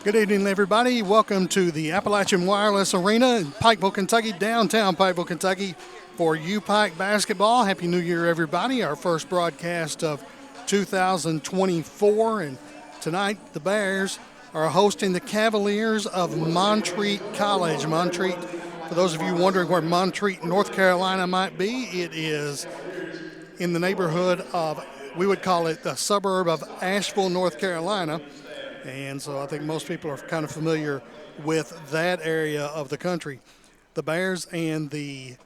Good evening, everybody. Welcome to the Appalachian Wireless Arena in Pikeville, Kentucky, downtown Pikeville, Kentucky, for U-Pike basketball. Happy New Year, everybody. Our first broadcast of 2024. And tonight, the Bears are hosting the Cavaliers of Montreat College. Montreat, for those of you wondering where Montreat, North Carolina might be, it is in the neighborhood of, we would call it the suburb of Asheville, North Carolina. And so I think most people are kind of familiar with that area of the country. The Bears and the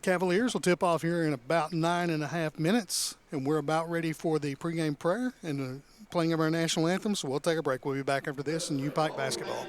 Cavaliers will tip off here in about 9.5 minutes, and we're about ready for the pregame prayer and the playing of our national anthem. So we'll take a break. We'll be back after this in U-Pike basketball.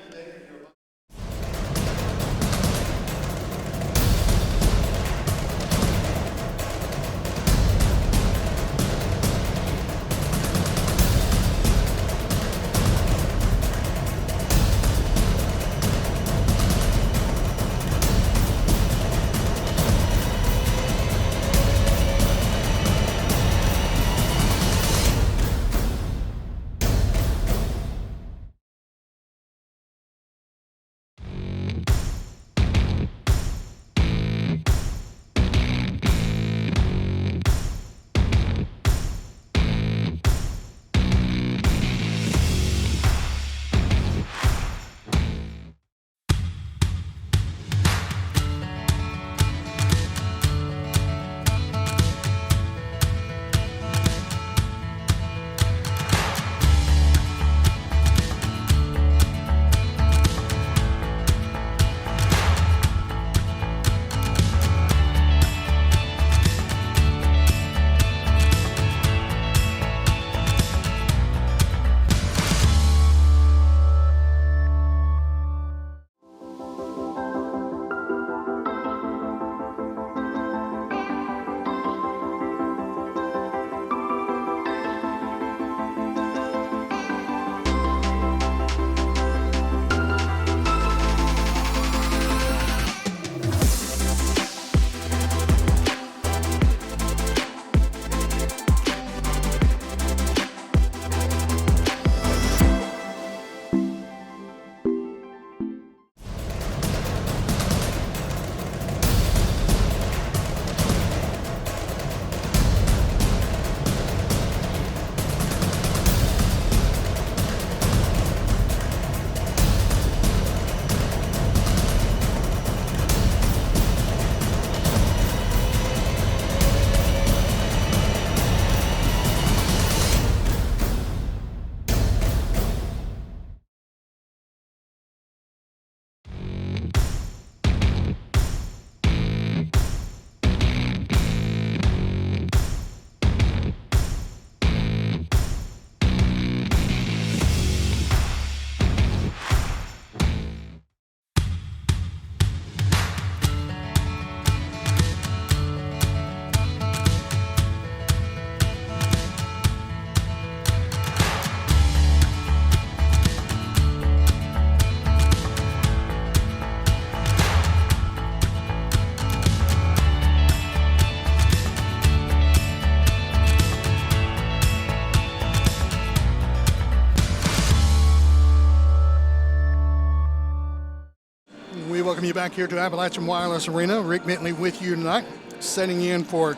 Welcome you back here to Appalachian Wireless Arena. Rick Bentley with you tonight, setting in for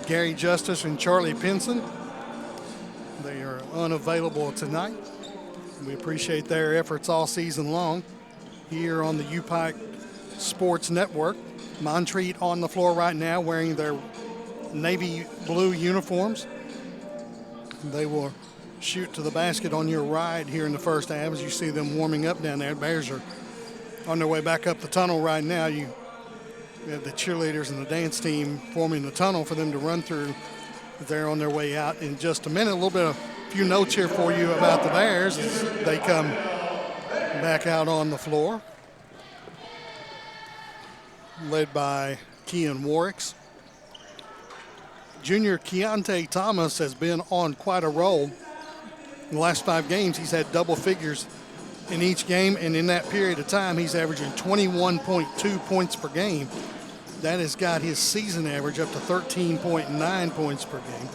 Gary Justice and Charlie Pinson. They are unavailable tonight. We appreciate their efforts all season long here on the UPike Sports Network. Montreat on the floor right now wearing their navy blue uniforms. They will shoot to the basket on your right here in the first half as you see them warming up down there. The Bears are on their way back up the tunnel right now. You have the cheerleaders and the dance team forming the tunnel for them to run through. They're on their way out in just a minute. A few notes here for you about the Bears as they come back out on the floor. Led by Kean Warwicks. Junior Keontae Thomas has been on quite a roll. In the last 5 games, he's had double figures in each game, and in that period of time, he's averaging 21.2 points per game. That has got his season average up to 13.9 points per game.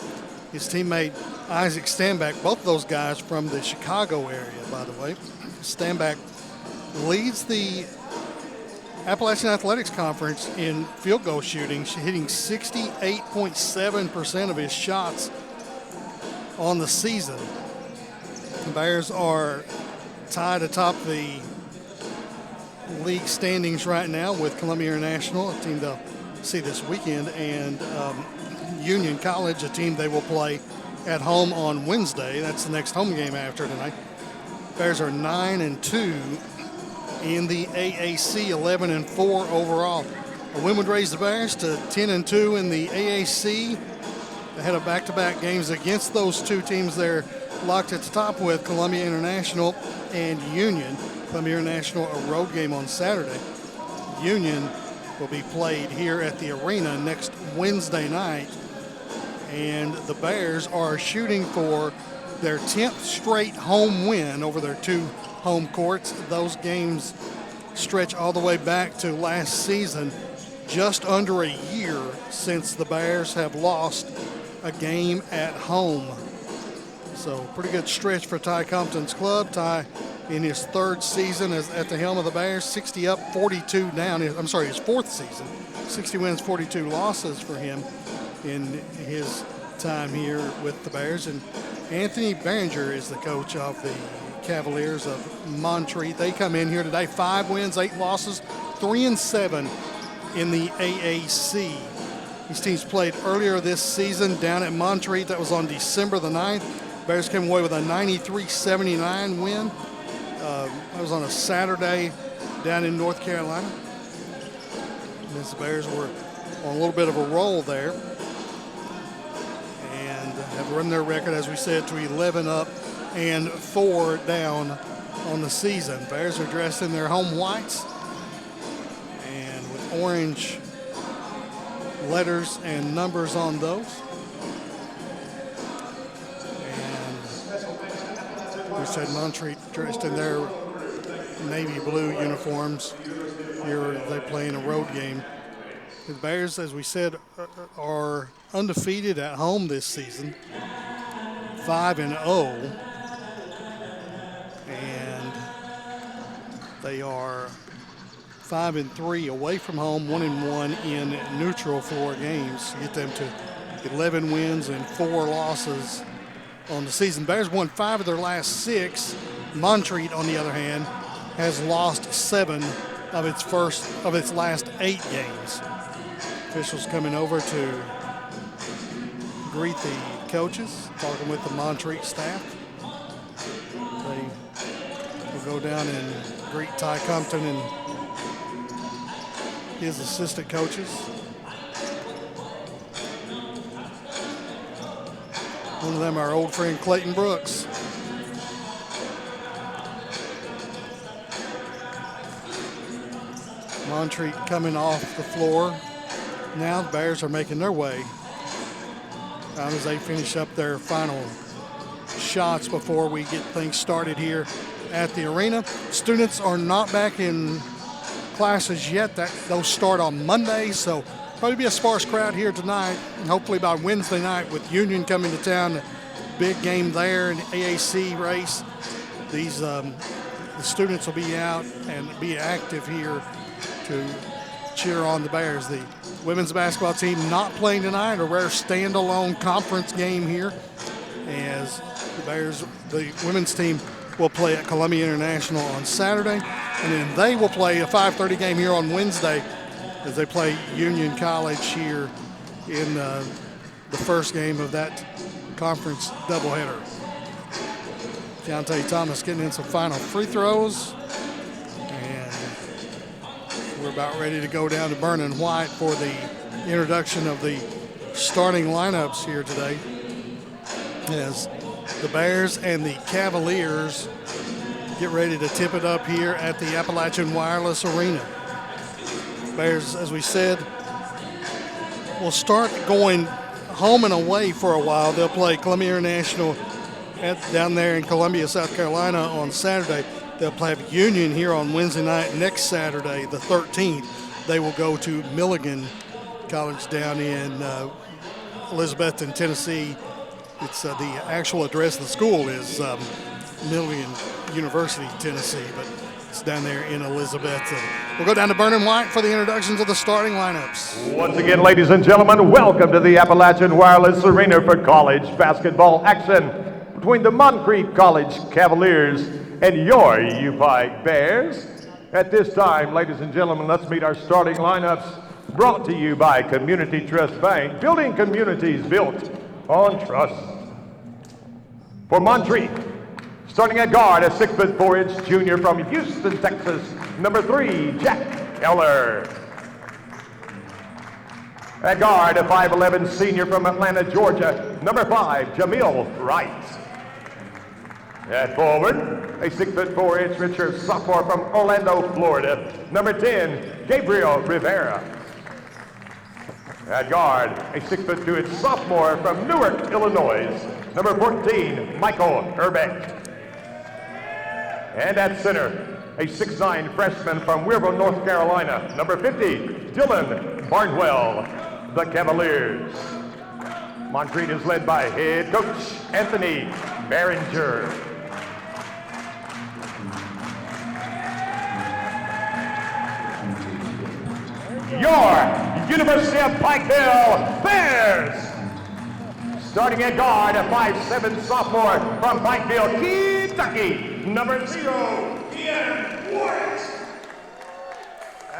His teammate Isaac Stanback, both of those guys from the Chicago area, by the way. Stanback leads the Appalachian Athletics Conference in field goal shooting, hitting 68.7% of his shots on the season. The Bears are tied atop the league standings right now with Columbia International, a team they'll see this weekend, and Union College, a team they will play at home on Wednesday. That's the next home game after tonight. Bears are 9-2 in the AAC, 11-4 overall. A win would raise the Bears to 10-2 in the AAC. They had a back-to-back games against those two teams there locked at the top with Columbia International and Union. Columbia International, a road game on Saturday. Union will be played here at the arena next Wednesday night. And the Bears are shooting for their 10th straight home win over their 2 home courts. Those games stretch all the way back to last season, just under a year since the Bears have lost a game at home. So pretty good stretch for Ty Compton's club. Ty in his 3rd season as at the helm of the Bears, 60 up, 42 down. His 4th season, 60 wins, 42 losses for him in his time here with the Bears. And Anthony Behringer is the coach of the Cavaliers of Montreat. They come in here today, 5 wins, 8 losses, 3-7 in the AAC. These teams played earlier this season down at Montreat. That was on December the 9th. Bears came away with a 93-79 win. That was on a Saturday down in North Carolina. As the Bears were on a little bit of a roll there and have run their record, as we said, to 11 up and 4 down on the season. Bears are dressed in their home whites and with orange letters and numbers on those. And we said Montreat dressed in their navy blue uniforms. Here they play in a road game. The Bears, as we said, are undefeated at home this season, 5-0. And they are 5-3 away from home, 1-1 in neutral floor games. Get them to 11 wins and 4 losses on the season. Bears won 5 of their last 6. Montreat, on the other hand, has lost 7 of its last 8 games. Officials coming over to greet the coaches, talking with the Montreat staff. They will go down and greet Ty Compton and his assistant coaches. One of them, our old friend Clayton Brooks. Montreat coming off the floor. Now the Bears are making their way out as they finish up their final shots before we get things started here at the arena. Students are not back in classes yet. Those start on Monday, so probably be a sparse crowd here tonight. And hopefully by Wednesday night with Union coming to town, the big game there in the AAC race. The students will be out and be active here to cheer on the Bears. The women's basketball team not playing tonight, a rare standalone conference game here, as the women's team will play at Columbia International on Saturday, and then they will play a 5:30 game here on Wednesday as they play Union College here in the first game of that conference doubleheader. Keontae Thomas getting in some final free throws, and we're about ready to go down to Vernon White for the introduction of the starting lineups here today, as the Bears and the Cavaliers get ready to tip it up here at the Appalachian Wireless Arena. Bears, as we said, will start going home and away for a while. They'll play Columbia International down there in Columbia, South Carolina on Saturday. They'll play Union here on Wednesday night. Next Saturday, the 13th, they will go to Milligan College down in Elizabethton, Tennessee. It's the actual address of the school is Milligan University, Tennessee, but it's down there in Elizabethton. We'll go down to Vernon White for the introductions of the starting lineups. Once again, ladies and gentlemen, welcome to the Appalachian Wireless Arena for college basketball action between the Montreat College Cavaliers and your UPike Bears. At this time, ladies and gentlemen, let's meet our starting lineups, brought to you by Community Trust Bank, building communities built on trust. For Montreat, starting at guard, a 6'4" junior from Houston, Texas, number 3, Jack Eller. At guard, a 5'11" senior from Atlanta, Georgia, number 5, Jamil Wright. At forward, a 6'4" redshirt sophomore from Orlando, Florida, number 10, Gabriel Rivera. At guard, a 6'2" sophomore from Newark, Illinois, number 14, Michael Herbeck. And at center, a 6'9" freshman from Wearville, North Carolina, number 50, Dylan Barnwell. The Cavaliers. Montreat is led by head coach Anthony Behringer. Your University of Pikeville Bears. Starting at guard, a 5'7" sophomore from Pikeville, Kentucky, number 0, Ian Ward.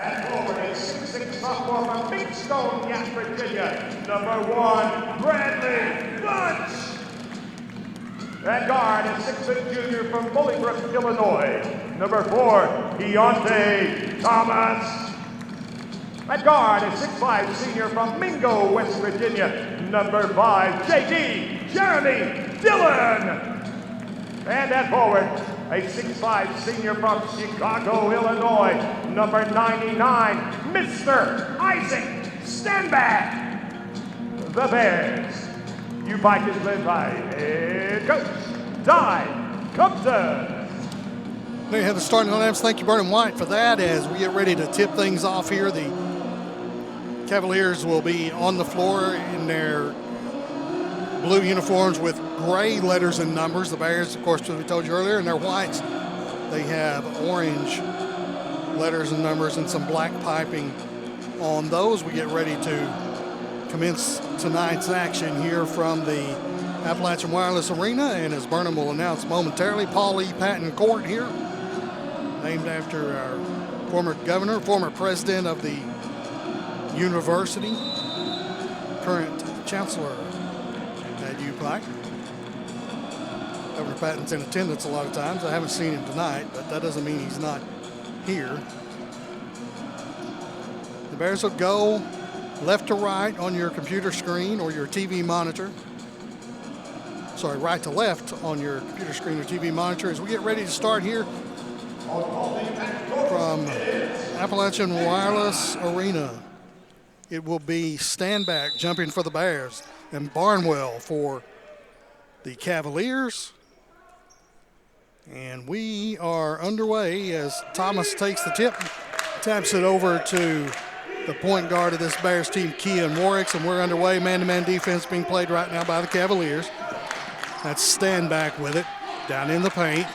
And forward, a 6'6" sophomore from Bigstone, Gap, Virginia, number 1, Bradley Bunch. At guard, a 6' junior from Bolingbrook, Illinois, number 4, Keontae Thomas. At guard, a 6'5" senior from Mingo, West Virginia, number 5, J.D. Jeremy Dillon. And at forward, a 6'5" senior from Chicago, Illinois, number 99, Mr. Isaac Stanback. The Bears. UPike is led by head coach Ty Compton. There you have the starting lineups. Thank you, Vernon White, for that. As we get ready to tip things off here, the Cavaliers will be on the floor in their blue uniforms with gray letters and numbers. The Bears, of course, as we told you earlier, in their whites, they have orange letters and numbers and some black piping on those. We get ready to commence tonight's action here from the Appalachian Wireless Arena, and as Burnham will announce momentarily, Paul E. Patton Court here, named after our former governor, former president of the university, current chancellor at UPike. Governor Patton's in attendance a lot of times. I haven't seen him tonight, but that doesn't mean he's not here. The Bears will go left to right on your computer screen or your TV monitor. Sorry, right to left on your computer screen or TV monitor as we get ready to start here from Appalachian Wireless Arena. It will be Stanback jumping for the Bears and Barnwell for the Cavaliers. And we are underway as Thomas takes the tip, taps it over to the point guard of this Bears team, Kean Warwicks, and we're underway. Man-to-man defense being played right now by the Cavaliers. That's Stanback with it, down in the paint.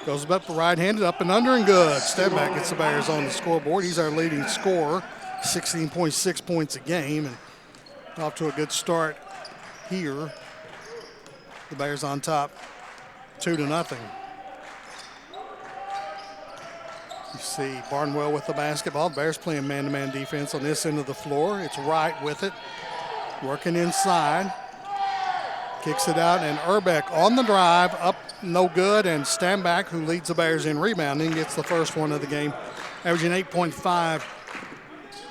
Goes up right-handed, up and under, and good. Step back gets the Bears on the scoreboard. He's our leading scorer, 16.6 points a game, and off to a good start here. The Bears on top, 2-0. You see Barnwell with the basketball. Bears playing man-to-man defense on this end of the floor. It's Wright with it, working inside. Kicks it out, and Urbeck on the drive, up, no good, and Stanback, who leads the Bears in rebounding, gets the first one of the game, averaging 8.5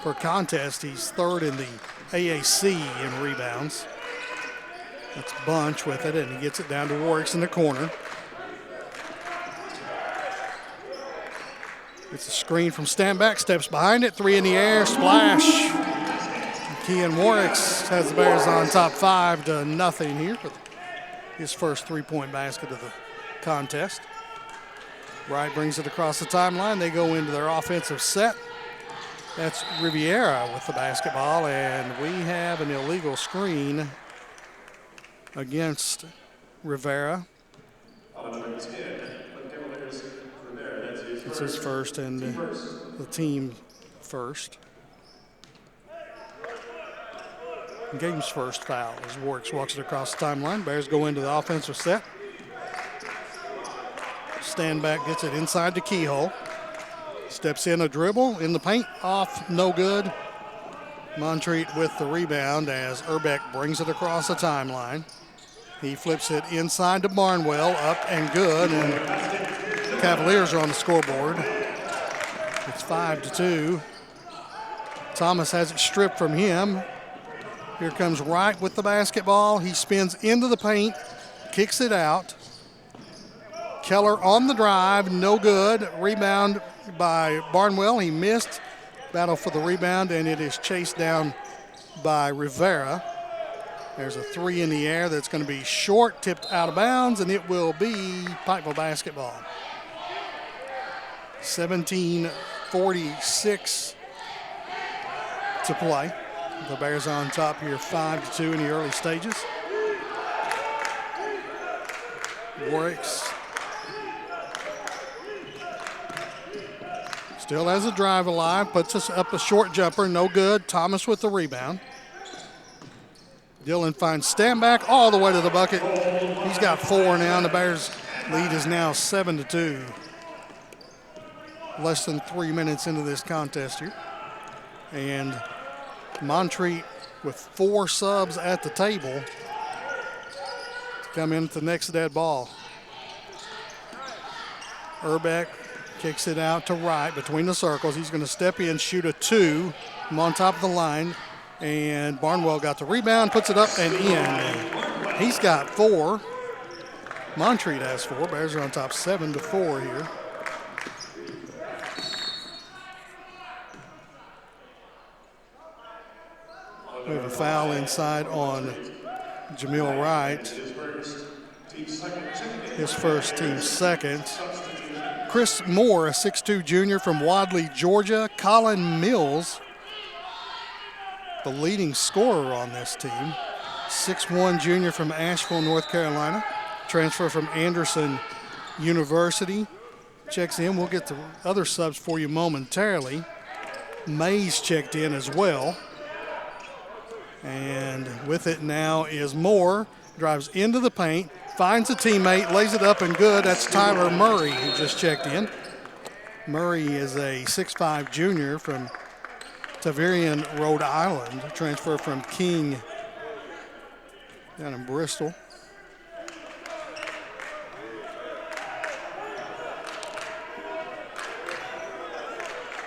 per contest. He's third in the AAC in rebounds. That's Bunch with it, and he gets it down to Warwicks in the corner. It's a screen from Stanback, steps behind it, three in the air, splash. Kean Warwicks has the Bears on top 5-0 here for his first three-point basket of the contest. Wright brings it across the timeline. They go into their offensive set. That's Riviera with the basketball, and we have an illegal screen against Rivera. It's his first and the team first. Game's first foul as Warwicks walks it across the timeline. Bears go into the offensive set. Stanback gets it inside the keyhole. Steps in a dribble in the paint, off, no good. Montreat with the rebound as Urbeck brings it across the timeline. He flips it inside to Barnwell, up and good, and the Cavaliers are on the scoreboard. It's 5-2. Thomas has it stripped from him. Here comes Wright with the basketball. He spins into the paint, kicks it out. Keller on the drive, no good. Rebound by Barnwell. He missed. Battle for the rebound, and it is chased down by Rivera. There's a three in the air that's going to be short, tipped out of bounds, and it will be Pikeville basketball. 17:46 to play. The Bears on top here, 5-2 in the early stages. Warwicks still has a drive alive, puts us up a short jumper, no good. Thomas with the rebound. Dillon finds Stanback all the way to the bucket. He's got four now, and the Bears lead is now 7-2. Less than 3 minutes into this contest here. And Montreat with four subs at the table to come in at the next dead ball. Urbeck kicks it out to Wright between the circles. He's going to step in, shoot a two from on top of the line. And Barnwell got the rebound, puts it up and in. He's got four. Montreat has four. Bears are on top 7-4 here. We have a foul inside on Jamil Wright. His first, team second. Chris Moore, a 6'2 junior from Wadley, Georgia. Colin Mills, the leading scorer on this team. 6'1 junior from Asheville, North Carolina. Transfer from Anderson University. Checks in. We'll get the other subs for you momentarily. Mays checked in as well. And with it now is Moore. Drives into the paint, finds a teammate, lays it up and good. That's Tyler Murray who just checked in. Murray is a 6'5 junior from Taverian, Rhode Island. Transfer from King down in Bristol.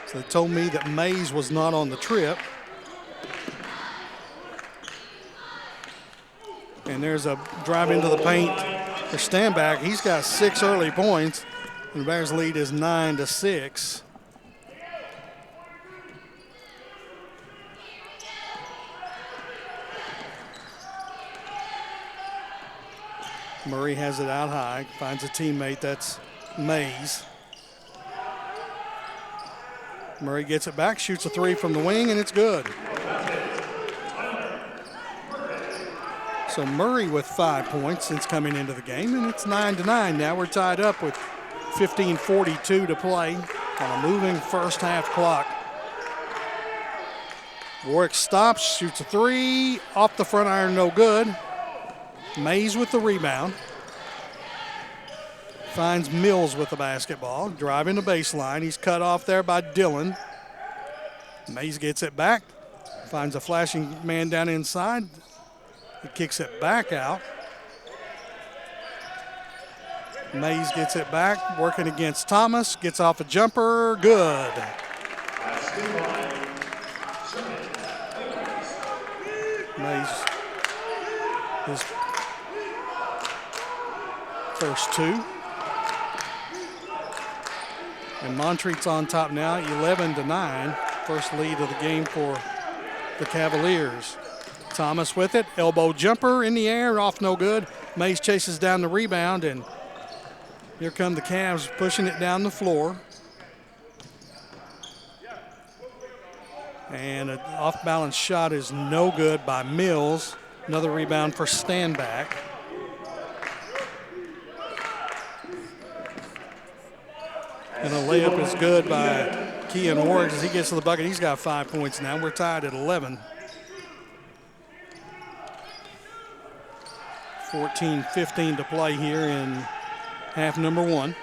So they told me that Mays was not on the trip. And there's a drive into the paint for Stanback. He's got 6 early points, and the Bears lead is 9-6. Murray has it out high, finds a teammate, that's Mays. Murray gets it back, shoots a three from the wing, and it's good. So Murray with 5 points since coming into the game, and it's 9-9. Now we're tied up with 15:42 to play on a moving first half clock. Warwick stops, shoots a three, off the front iron, no good. Mays with the rebound. Finds Mills with the basketball, driving the baseline. He's cut off there by Dillon. Mays gets it back, finds a flashing man down inside. He kicks it back out. Mays gets it back, working against Thomas, gets off a jumper, good. Mays, his first two. And Montreat's on top now, 11-9. First lead of the game for the Cavaliers. Thomas with it, elbow jumper in the air, off no good. Mays chases down the rebound, and here come the Cavs pushing it down the floor. And an off-balance shot is no good by Mills. Another rebound for Standback. And a layup is good by Kean Warwick as he gets to the bucket. He's got 5 points now. We're tied at 11. 14-15 to play here in half number one.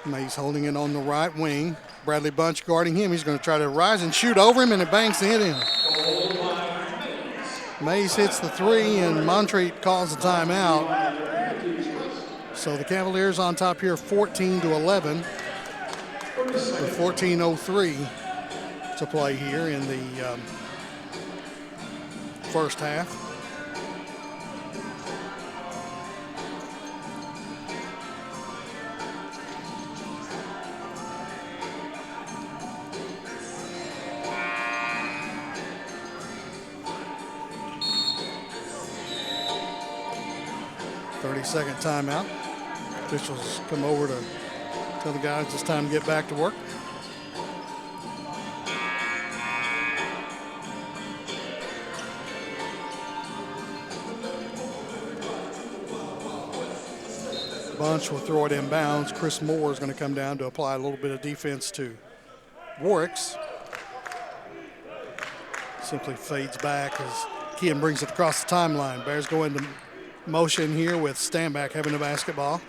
Mays holding it on the right wing. Bradley Bunch guarding him. He's going to try to rise and shoot over him, and it banks in him. Mays hits the three, and Montreat calls a timeout. So the Cavaliers on top here, 14-11. With 14:03 to play here in the first half. Second timeout. Officials come over to tell the guys it's time to get back to work. Bunch will throw it inbounds. Chris Moore is going to come down to apply a little bit of defense to Warwick's. Simply fades back as Kean brings it across the timeline. Bears go into motion here with Standback having the basketball.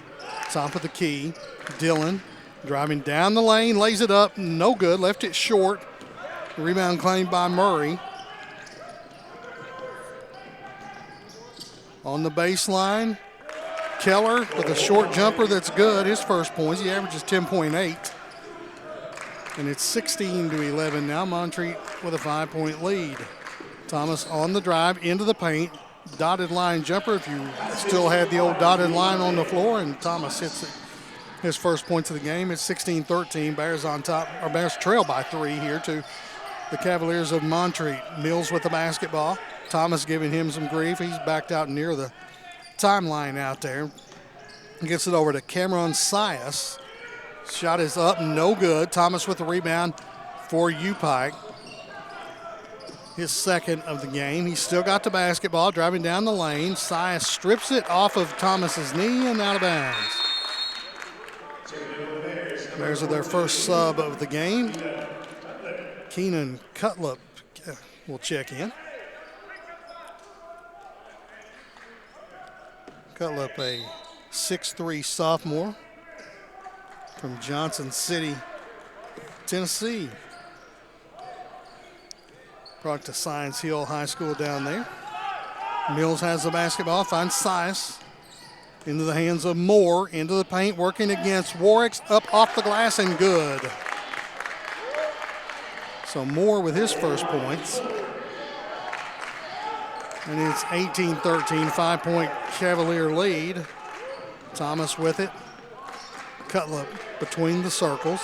Top of the key. Dillon driving down the lane, lays it up, no good, left it short. Rebound claimed by Murray. On the baseline, Keller with a short jumper that's good. His first points, he averages 10.8. And it's 16-11 now. Montreat with a 5-point lead. Thomas on the drive into the paint. Dotted line jumper if you still had the old dotted line on the floor, and Thomas hits it, his first points of the game. It's 16-13. Bears on top, or Bears trail by 3 here to the Cavaliers of Montreat. Mills with the basketball. Thomas giving him some grief. He's backed out near the timeline out there. Gets it over to Cameron Sias. Shot is up, no good. Thomas with the rebound for U-Pike. His second of the game. He's still got the basketball, driving down the lane. Sias strips it off of Thomas's knee and out of bounds. Bears are their first sub of the game. Keenan Cutlip will check in. Cutlip, a 6'3" sophomore from Johnson City, Tennessee. Product of Science Hill High School down there. Mills has the basketball, finds Sias. Into the hands of Moore, into the paint, working against Warwick's, up off the glass and good. So Moore with his first points. And it's 18-13, 5-point Cavalier lead. Thomas with it. Cutlip between the circles.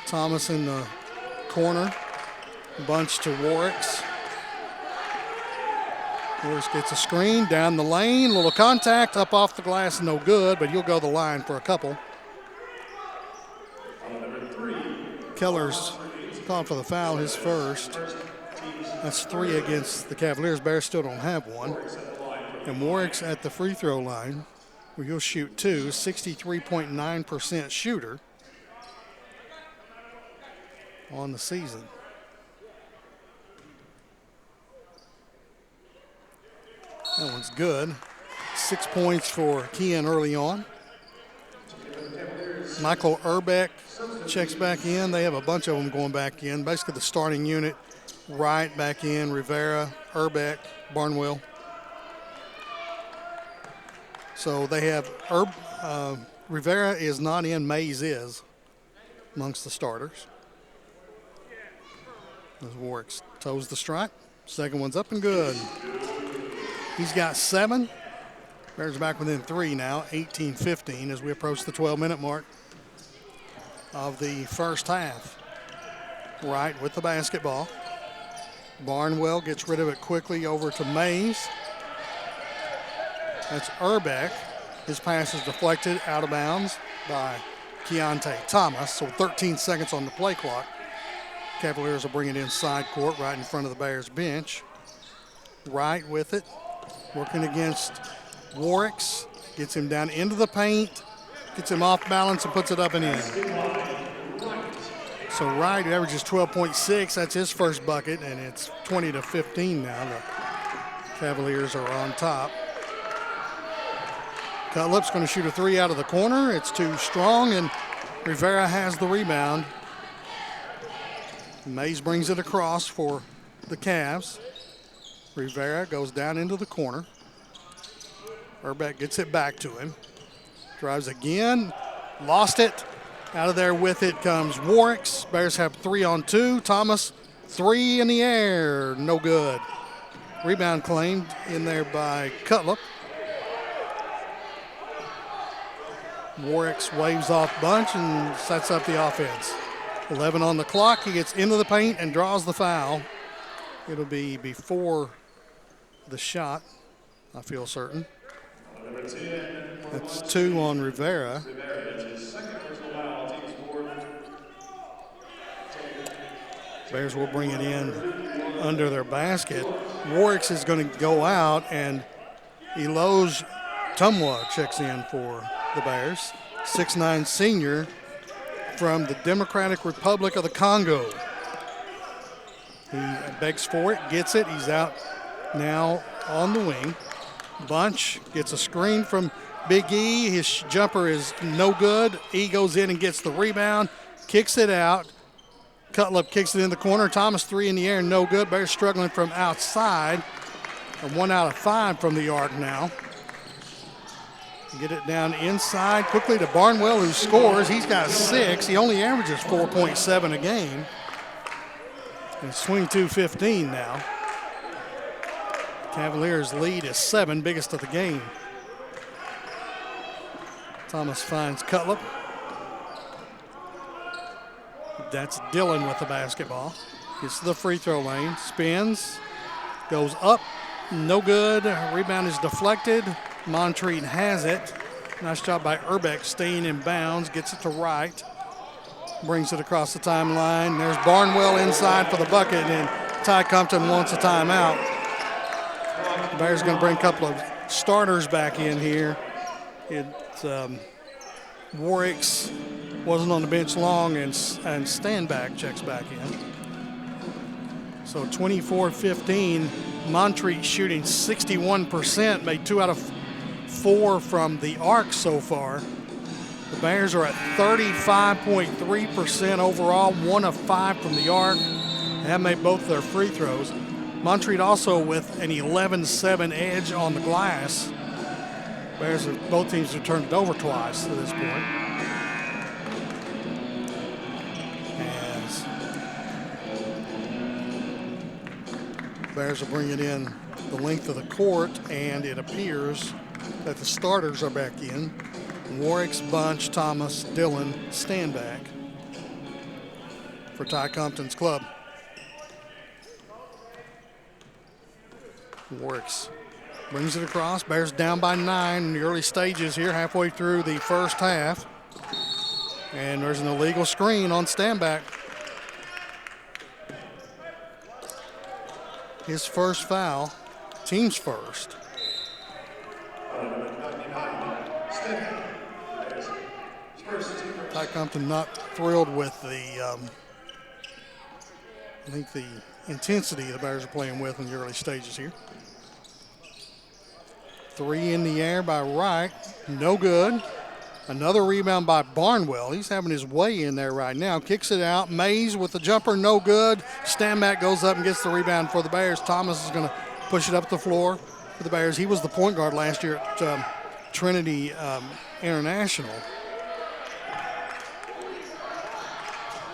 Thomas in the corner. Bunch to Warwick's. Warwick's gets a screen down the lane. Little contact up off the glass, no good, but he'll go the line for a couple. Keller's called for the foul, his first. That's 3 against the Cavaliers. Bears still don't have one. And Warwick's at the free throw line, where he'll shoot two, 63.9% shooter on the season. That one's good. 6 points for Kean early on. Michael Urbeck checks back in. They have a bunch of them going back in. Basically the starting unit. Wright back in, Rivera, Urbeck, Barnwell. So they have Rivera is not in, Mays is amongst the starters. As Warwick toes the strike. Second one's up and good. He's got 7. Bears back within 3 now, 18-15 as we approach the 12-minute mark of the first half. Wright with the basketball. Barnwell gets rid of it quickly over to Mays. That's Urbeck. His pass is deflected out of bounds by Keontae Thomas. So 13 seconds on the play clock. Cavaliers will bring it inside court right in front of the Bears bench. Wright with it. Working against Warwick's. Gets him down into the paint. Gets him off balance and puts it up and in. So Wright averages 12.6. That's his first bucket, and it's 20-15 now. The Cavaliers are on top. Cutlip's going to shoot a 3 out of the corner. It's too strong, and Rivera has the rebound. Mays brings it across for the Cavs. Rivera goes down into the corner. Urbeck gets it back to him. Drives again. Lost it. Out of there with it comes Warwick's. Bears have 3 on 2. Thomas, 3 in the air. No good. Rebound claimed in there by Cutlip. Warwick's waves off bunch and sets up the offense. 11 on the clock. He gets into the paint and draws the foul. It'll be before the shot, I feel certain. That's 2 on Rivera. Bears will bring it in under their basket. Warwick's is going to go out, and Eloge Tumwa checks in for the Bears. 6'9" senior from the Democratic Republic of the Congo. He begs for it, gets it. He's out now on the wing. Bunch gets a screen from Big E. His jumper is no good. E goes in and gets the rebound, kicks it out. Cutlip kicks it in the corner. Thomas, 3 in the air, no good. Bears struggling from outside. 1 out of 5 from the arc now. Get it down inside quickly to Barnwell, who scores. He's got 6. He only averages 4.7 a game. And it's 22-15 now. Cavaliers' lead is 7, biggest of the game. Thomas finds Cutlip. That's Dillon with the basketball. Gets to the free throw lane, spins, goes up, no good. Rebound is deflected. Montreat has it. Nice job by Urbeck staying in bounds, gets it to Wright. Brings it across the timeline. There's Barnwell inside for the bucket, and Ty Compton wants a timeout. The Bears going to bring a couple of starters back in here. It's Warwick's wasn't on the bench long, and Standback checks back in. So 24-15. Montreat shooting 61%, made 2 out of 4 from the arc so far. The Bears are at 35.3% overall, 1 of 5 from the arc. They have made both their free throws. Montreat also with an 11-7 edge on the glass. Bears have, both teams have turned it over twice to this point. As Bears will bring it in the length of the court, and it appears that the starters are back in. Warwick's, Bunch, Thomas, Dillon, Standback for Ty Compton's club. Warwick's brings it across. Bears down by 9 in the early stages here, halfway through the first half. And there's an illegal screen on Standback. His first foul, team's first. Ty Compton not thrilled with the, I think the intensity the Bears are playing with in the early stages here. 3 in the air by Wright, no good. Another rebound by Barnwell. He's having his way in there right now. Kicks it out. Mays with the jumper, no good. Stanback goes up and gets the rebound for the Bears. Thomas is going to push it up the floor for the Bears. He was the point guard last year at Trinity International.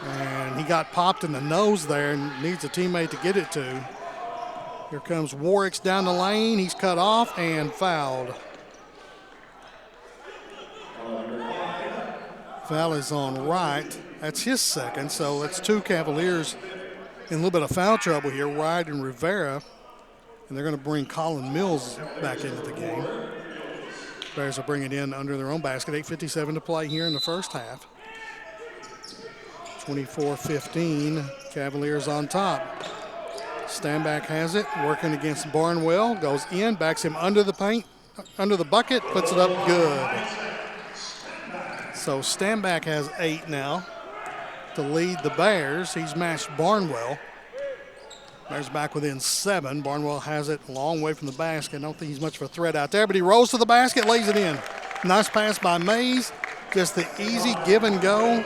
And he got popped in the nose there and needs a teammate to get it to. Here comes Warwick's down the lane. He's cut off and fouled. Foul is on Wright. That's his second, so that's 2 Cavaliers in a little bit of foul trouble here, Wright and Rivera. And they're going to bring Colin Mills back into the game. Bears will bring it in under their own basket. 8:57 to play here in the first half. 24-15, Cavaliers on top. Stanback has it, working against Barnwell, goes in, backs him under the paint, under the bucket, puts it up good. So Stanback has 8 now to lead the Bears. He's matched Barnwell. Bears back within 7. Barnwell has it a long way from the basket. I don't think he's much of a threat out there, but he rolls to the basket, lays it in. Nice pass by Mays. Just the easy give and go.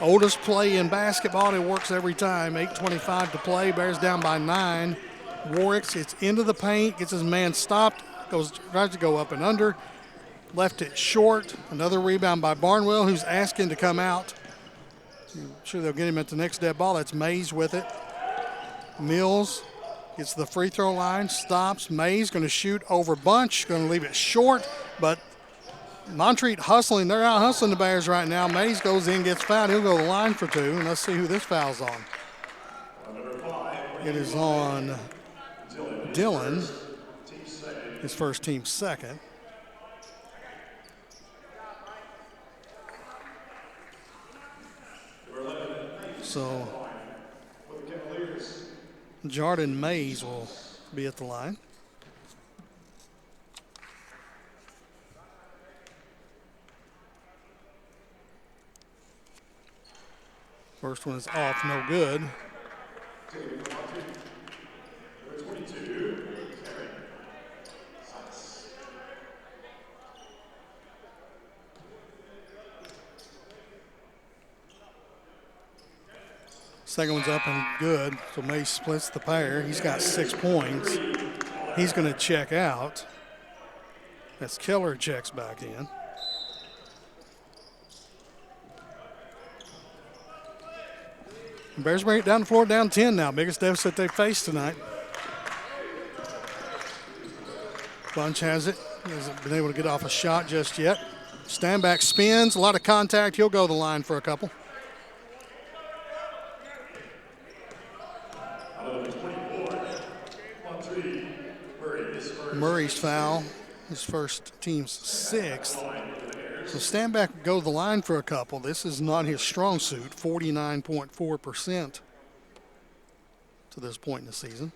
Oldest play in basketball. It works every time. 8:25 to play. Bears down by 9. Warwick, it's into the paint, gets his man stopped, tries to go up and under. Left it short. Another rebound by Barnwell, who's asking to come out. I'm sure they'll get him at the next dead ball. That's Mays with it. Mills gets the free throw line, stops. Mays going to shoot over Bunch, going to leave it short, but Montreat hustling. They're out hustling the Bears right now. Mays goes in, gets fouled. He'll go to the line for 2, and let's see who this foul's on. It is on Dillon, his first team second. So Jordan Mays will be at the line. First one is off, no good. Second one's up and good, so Mays splits the pair. He's got 6 points. He's going to check out as Keller checks back in. Bears bring it down the floor, down 10 now. Biggest deficit they faced tonight. Bunch has it. He hasn't been able to get off a shot just yet. Stanback spins, a lot of contact. He'll go to the line for a couple. Murray's foul, his first team's 6th. So Stanback would go to the line for a couple. This is not his strong suit, 49.4% to this point in the season.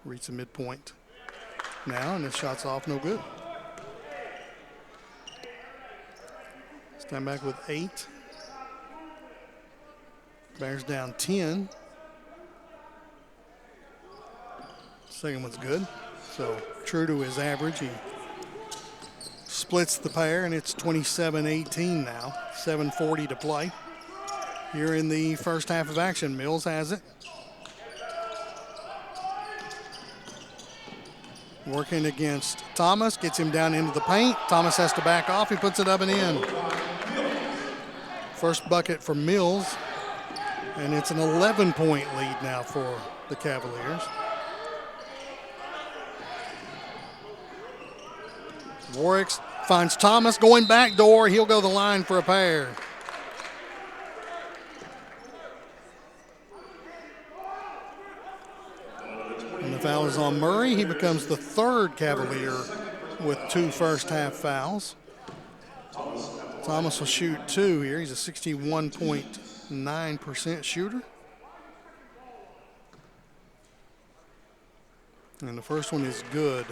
Reach the midpoint now, and this shot's off, no good. Stanback with 8. Bears down 10. Second one's good. So true to his average, he splits the pair, and it's 27-18 now. 7:40 to play here in the first half of action. Mills has it. Working against Thomas, gets him down into the paint. Thomas has to back off. He puts it up and in. First bucket for Mills, and it's an 11-point lead now for the Cavaliers. Warwick finds Thomas going back door. He'll go to the line for a pair. And the foul is on Murray. He becomes the 3rd Cavalier with 2 first-half fouls. Thomas will shoot 2 here. He's a 61.9% shooter. And the first one is good.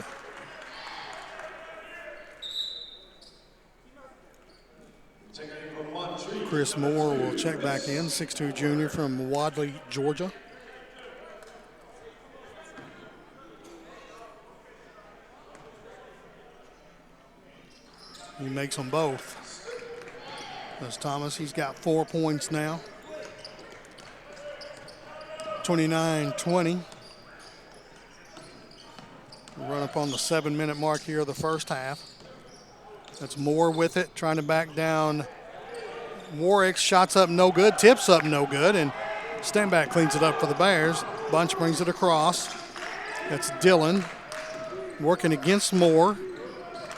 Chris Moore will check back in, 6'2" junior from Wadley, Georgia. He makes them both. There's Thomas. He's got 4 points now. 29-20. Run up on the 7-minute mark here of the first half. That's Moore with it, trying to back down Warwick. Shots up no good, tips up no good, and Standback cleans it up for the Bears. Bunch brings it across. That's Dillon working against Moore.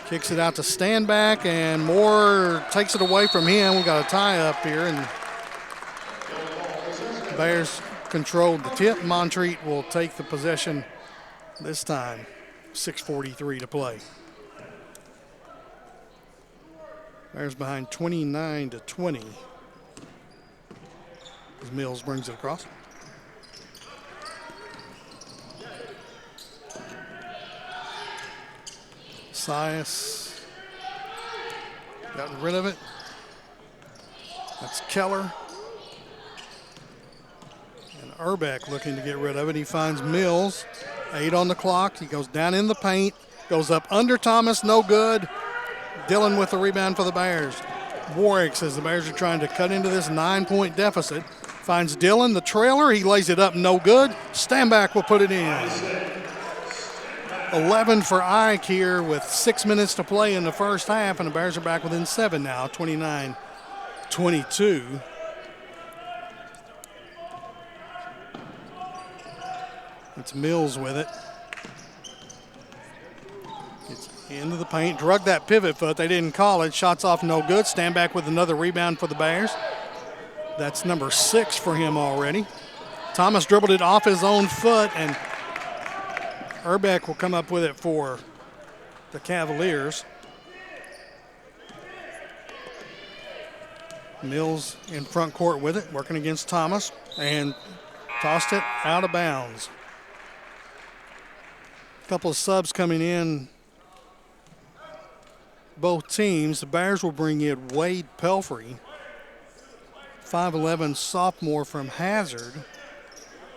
Kicks it out to Standback, and Moore takes it away from him. We got a tie up here, and Bears controlled the tip. Montreat will take the possession this time. 6:43 to play. Bears behind 29-20. As Mills brings it across. Sias got rid of it. That's Keller. And Urbeck looking to get rid of it. He finds Mills. 8 on the clock. He goes down in the paint. Goes up under Thomas. No good. Dillon with the rebound for the Bears. Warwick says the Bears are trying to cut into this 9-point deficit. Finds Dillon, the trailer. He lays it up. No good. Standback will put it in. 11 for Ike here with 6 minutes to play in the first half, and the Bears are back within 7 now, 29-22. It's Mills with it. It's into the paint, drug that pivot foot. They didn't call it. Shots off no good. Standback with another rebound for the Bears. That's number 6 for him already. Thomas dribbled it off his own foot, and Urbeck will come up with it for the Cavaliers. Mills in front court with it, working against Thomas, and tossed it out of bounds. A couple of subs coming in. Both teams. The Bears will bring in Wade Pelfrey, 5'11" sophomore from Hazard.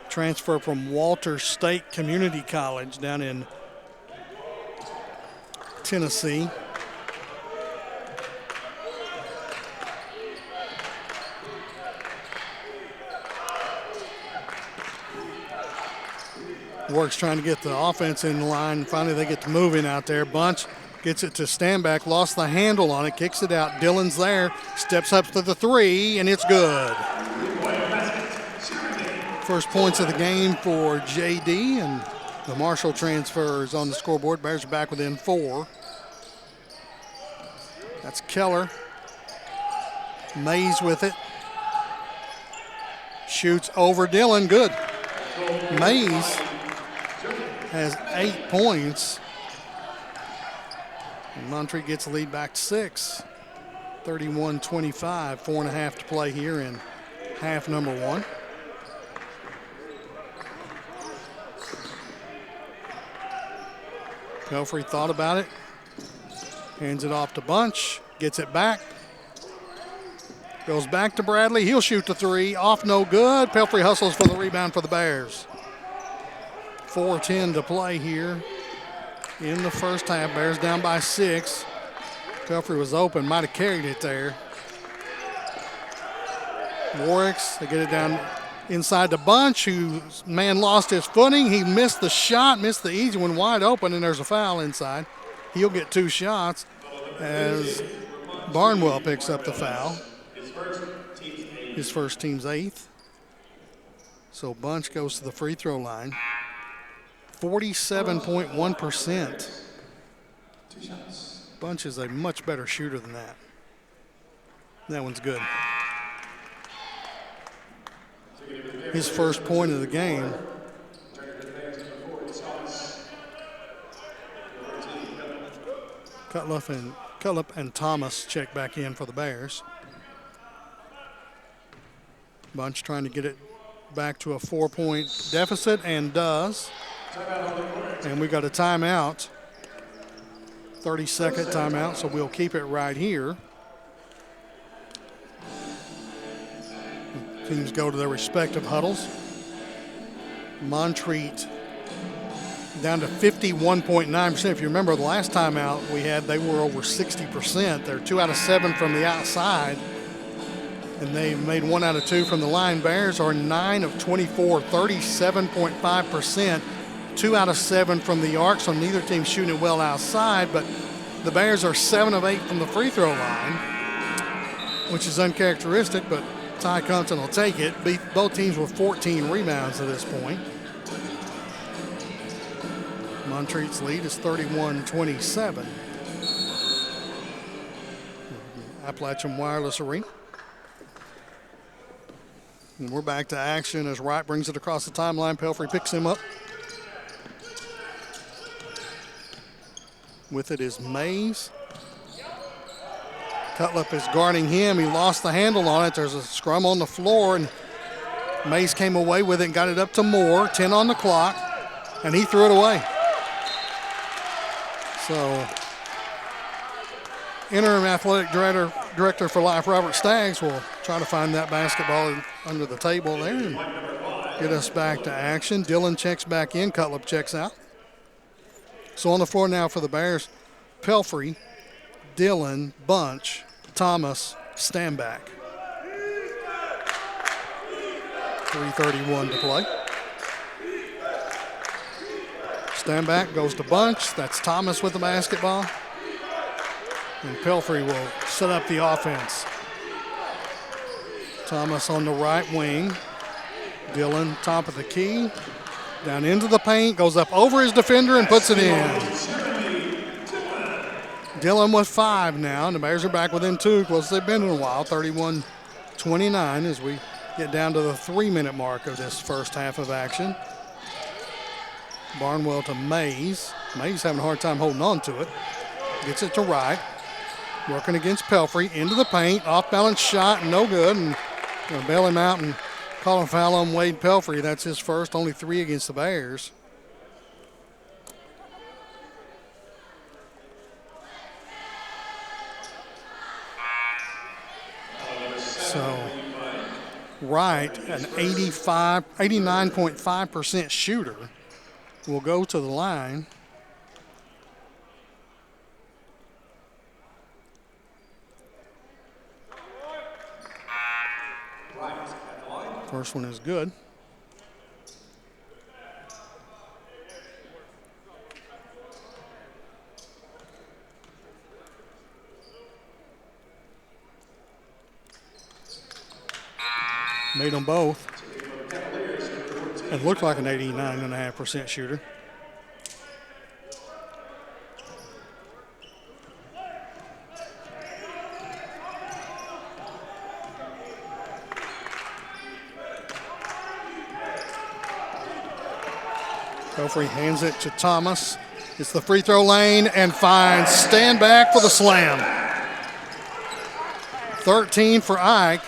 Transfer from Walter State Community College down in Tennessee. Works trying to get the offense in line. Finally, they get to moving out there. Bunch gets it to Standback, lost the handle on it, kicks it out. Dillon's there, steps up to the 3, and it's good. First points of the game for JD, and the Marshall transfer is on the scoreboard. Bears are back within 4. That's Keller. Mays with it. Shoots over Dillon. Good. Mays has 8 points. And Montreat gets the lead back to 6. 31-25. 4.5 to play here in half number 1. Pelfrey thought about it, hands it off to Bunch, gets it back, goes back to Bradley. He'll shoot the 3, off no good. Pelfrey hustles for the rebound for the Bears. 4:10 to play here in the first half. Bears down by 6. Pelfrey was open, might have carried it there. Warwicks, they get it down inside the Bunch, whose man lost his footing. He missed the shot, missed the easy one, wide open, and there's a foul inside. He'll get 2 shots as Barnwell picks up the foul. His first team's 8th. So Bunch goes to the free throw line. 47.1%. Bunch is a much better shooter than that. That one's good. His first point of the game. Cutlip and Thomas check back in for the Bears. Bunch trying to get it back to a 4-point deficit, and does. And we got a timeout. 30-second timeout, so we'll keep it right here. Teams go to their respective huddles. Montreat down to 51.9%. If you remember the last time out they were over 60%. They're 2 out of 7 from the outside, and they made 1 out of 2 from the line. Bears are 9 of 24, 37.5%. 2 out of 7 from the arc, so neither team's shooting it well outside, but the Bears are 7 of 8 from the free throw line, which is uncharacteristic, but Ty Compton will take it. Both teams with 14 rebounds at this point. Montreat's lead is 31-27. Appalachian Wireless Arena. And we're back to action as Wright brings it across the timeline. Pelfrey picks him up. With it is Mays. Cutlip is guarding him. He lost the handle on it. There's a scrum on the floor, and Mays came away with it and got it up to Moore. 10 on the clock, and he threw it away. So, interim athletic director for life, Robert Staggs, will try to find that basketball under the table there and get us back to action. Dillon checks back in. Cutlip checks out. So on the floor now for the Bears, Pelfrey, Dillon, Bunch, Thomas, Stanback. 3:31 to play. Stanback goes to Bunch. That's Thomas with the basketball. And Pelfrey will set up the offense. Thomas on the right wing. Dillon top of the key. Down into the paint, goes up over his defender and puts it in. Dillon with 5 now, and the Bears are back within 2, close as they've been in a while, 31-29 as we get down to the 3-minute mark of this first half of action. Barnwell to Mays. Mays having a hard time holding on to it. Gets it to Wright. Working against Pelfrey, into the paint, off-balance shot, no good, and going to bail him out and call a foul on Wade Pelfrey. That's his first, only 3 against the Bears. So, Wright, an 89.5% shooter, will go to the line. First one is good. Made them both. It looked like an 89.5% shooter. Pelfrey hands it to Thomas. It's the free throw lane and finds Stanback for the slam. 13 for Ike.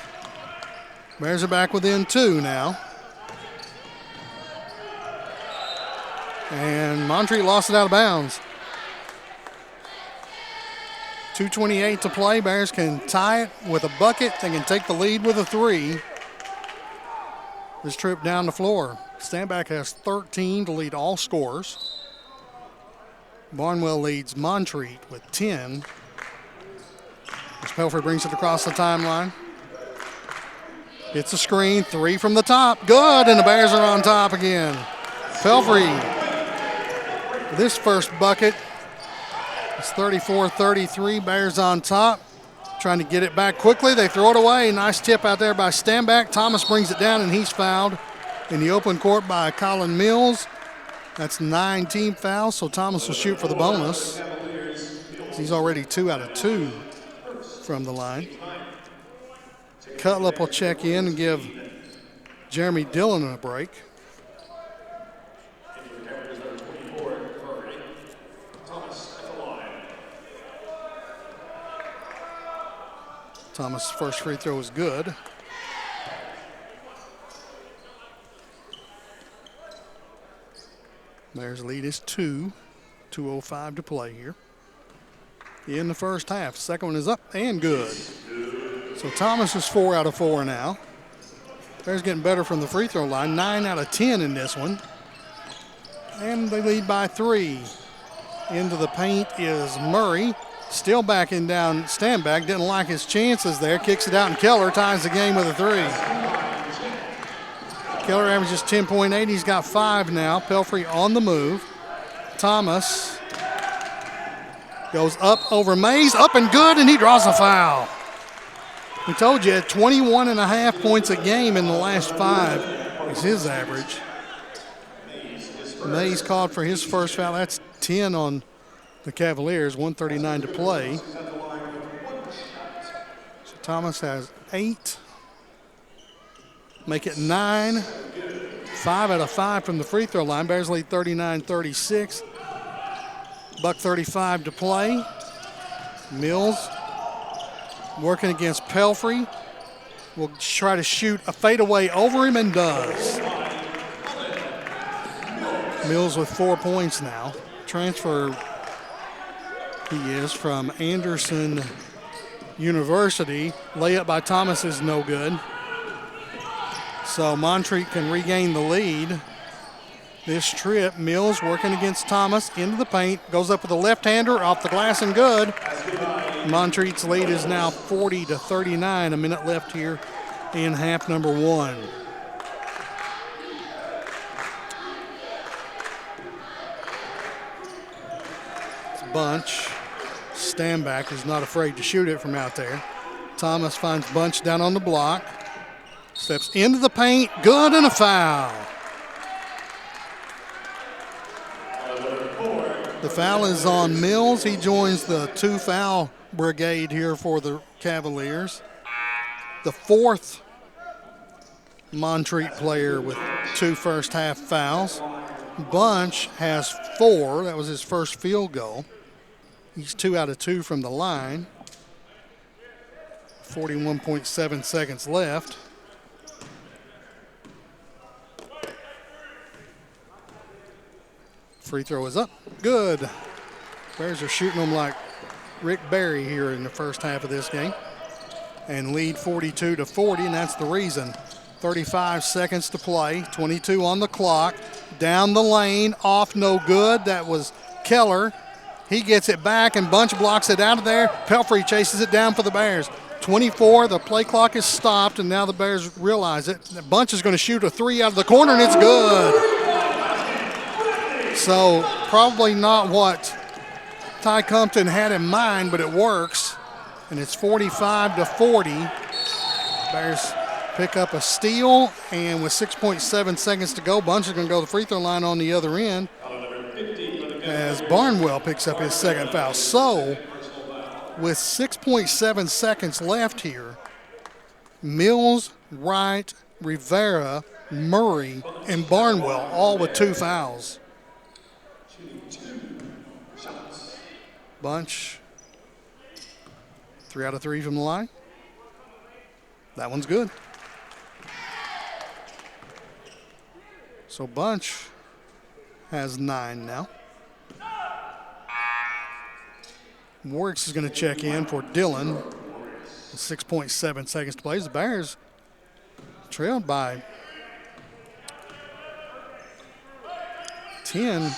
Bears are back within 2 now. And Montreat lost it out of bounds. 2:28 to play. Bears can tie it with a bucket. They can take the lead with a 3. This trip down the floor. Stanback has 13 to lead all scorers. Barnwell leads Montreat with 10. As Pelfrey brings it across the timeline. It's a screen, 3 from the top. Good, and the Bears are on top again. Pelfrey, this first bucket, it's 34-33. Bears on top. Trying to get it back quickly. They throw it away. Nice tip out there by Stanback. Thomas brings it down, and he's fouled in the open court by Colin Mills. That's 9 team fouls, so Thomas will shoot for the bonus. He's already 2 out of 2 from the line. Cutlip will check in and give Jeremy Dillon a break. Thomas' first free throw is good. Bears lead is 2. 2:05 to play here in the first half. Second one is up and good. So Thomas is 4 out of 4 now. Bears getting better from the free throw line. 9 out of 10 in this one. And they lead by 3. Into the paint is Murray. Still backing down Stanback. Didn't like his chances there. Kicks it out, and Keller ties the game with a 3. Keller averages 10.8. He's got 5 now. Pelfrey on the move. Thomas goes up over Mays. Up and good, and he draws a foul. We told you, 21.5 points a game in the last 5 is his average. Mays called for his first foul. That's 10 on the Cavaliers, 1:39 to play. So Thomas has 8. Make it 9. 5 out of 5 from the free throw line. Bears lead 39-36. $1:35 to play. Mills working against Pelfrey. Will try to shoot a fadeaway over him and does. Mills with 4 points now. Transfer he is from Anderson University. Layup by Thomas is no good. So Montreat can regain the lead. This trip, Mills working against Thomas into the paint. Goes up with a left-hander off the glass and good. Montreat's lead is now 40-39. A minute left here in half number 1. Bunch. Stanback is not afraid to shoot it from out there. Thomas finds Bunch down on the block. Steps into the paint. Good, and a foul. The foul is on Mills. He joins the 2-foul brigade here for the Cavaliers. The 4th Montreat player with 2 first-half fouls. Bunch has 4. That was his first field goal. He's 2 out of 2 from the line. 41.7 seconds left. Free throw is up. Good. Bears are shooting them like Rick Barry here in the first half of this game. And lead 42-40, and that's the reason. 35 seconds to play. 22 on the clock. Down the lane. Off, no good. That was Keller. He gets it back, and Bunch blocks it out of there. Pelfrey chases it down for the Bears. 24, the play clock is stopped, and now the Bears realize it. Bunch is going to shoot a 3 out of the corner, and it's good. So probably not what Ty Compton had in mind, but it works, and it's 45-40. Bears pick up a steal, and with 6.7 seconds to go, Bunch is going to go to the free throw line on the other end as Barnwell picks up his second foul. So with 6.7 seconds left here, Mills, Wright, Rivera, Murray, and Barnwell all with 2 fouls. Bunch, 3 out of 3 from the line. That one's good. So Bunch has 9 now. Works is going to check in for Dillon. 6.7 seconds to play. The Bears trailed by 10.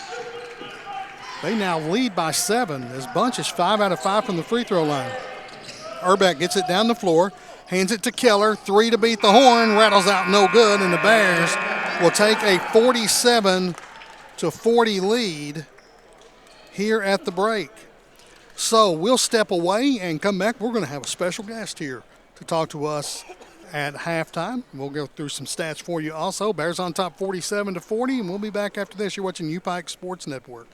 They now lead by 7 as Bunch is 5 out of 5 from the free throw line. Urbeck gets it down the floor, hands it to Keller. 3 to beat the horn, rattles out no good, and the Bears will take a 47-40 lead here at the break. So we'll step away and come back. We're going to have a special guest here to talk to us at halftime. We'll go through some stats for you also. Bears on top 47-40, and we'll be back after this. You're watching U-Pike Sports Network.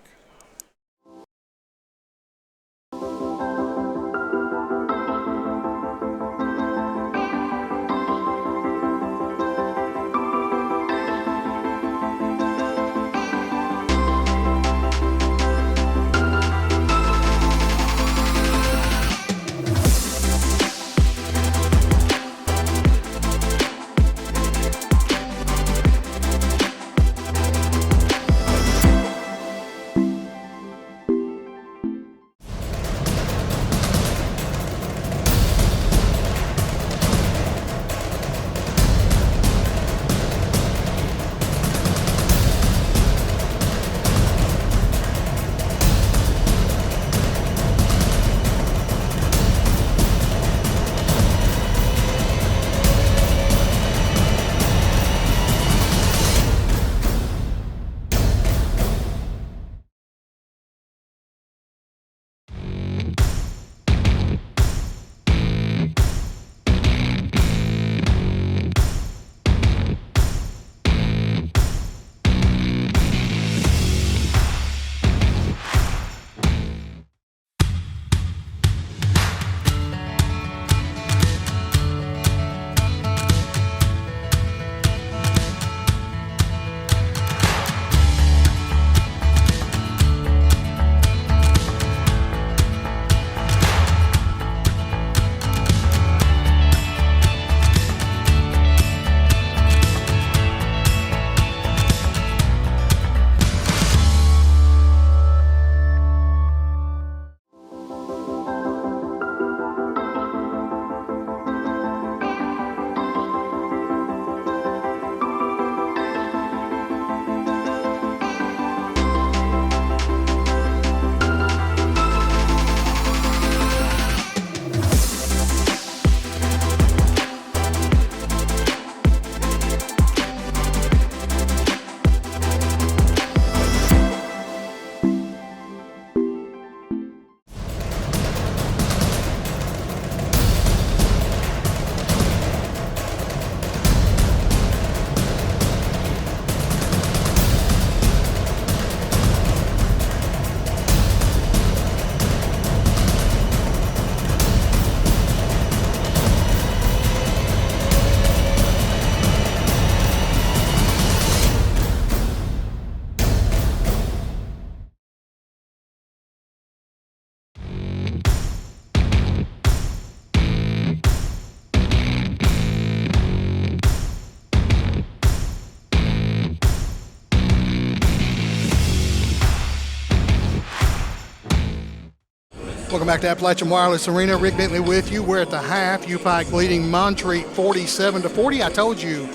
Welcome back to Appalachian Wireless Arena. Rick Bentley with you. We're at the half. UPike leading Montreat 47-40. I told you,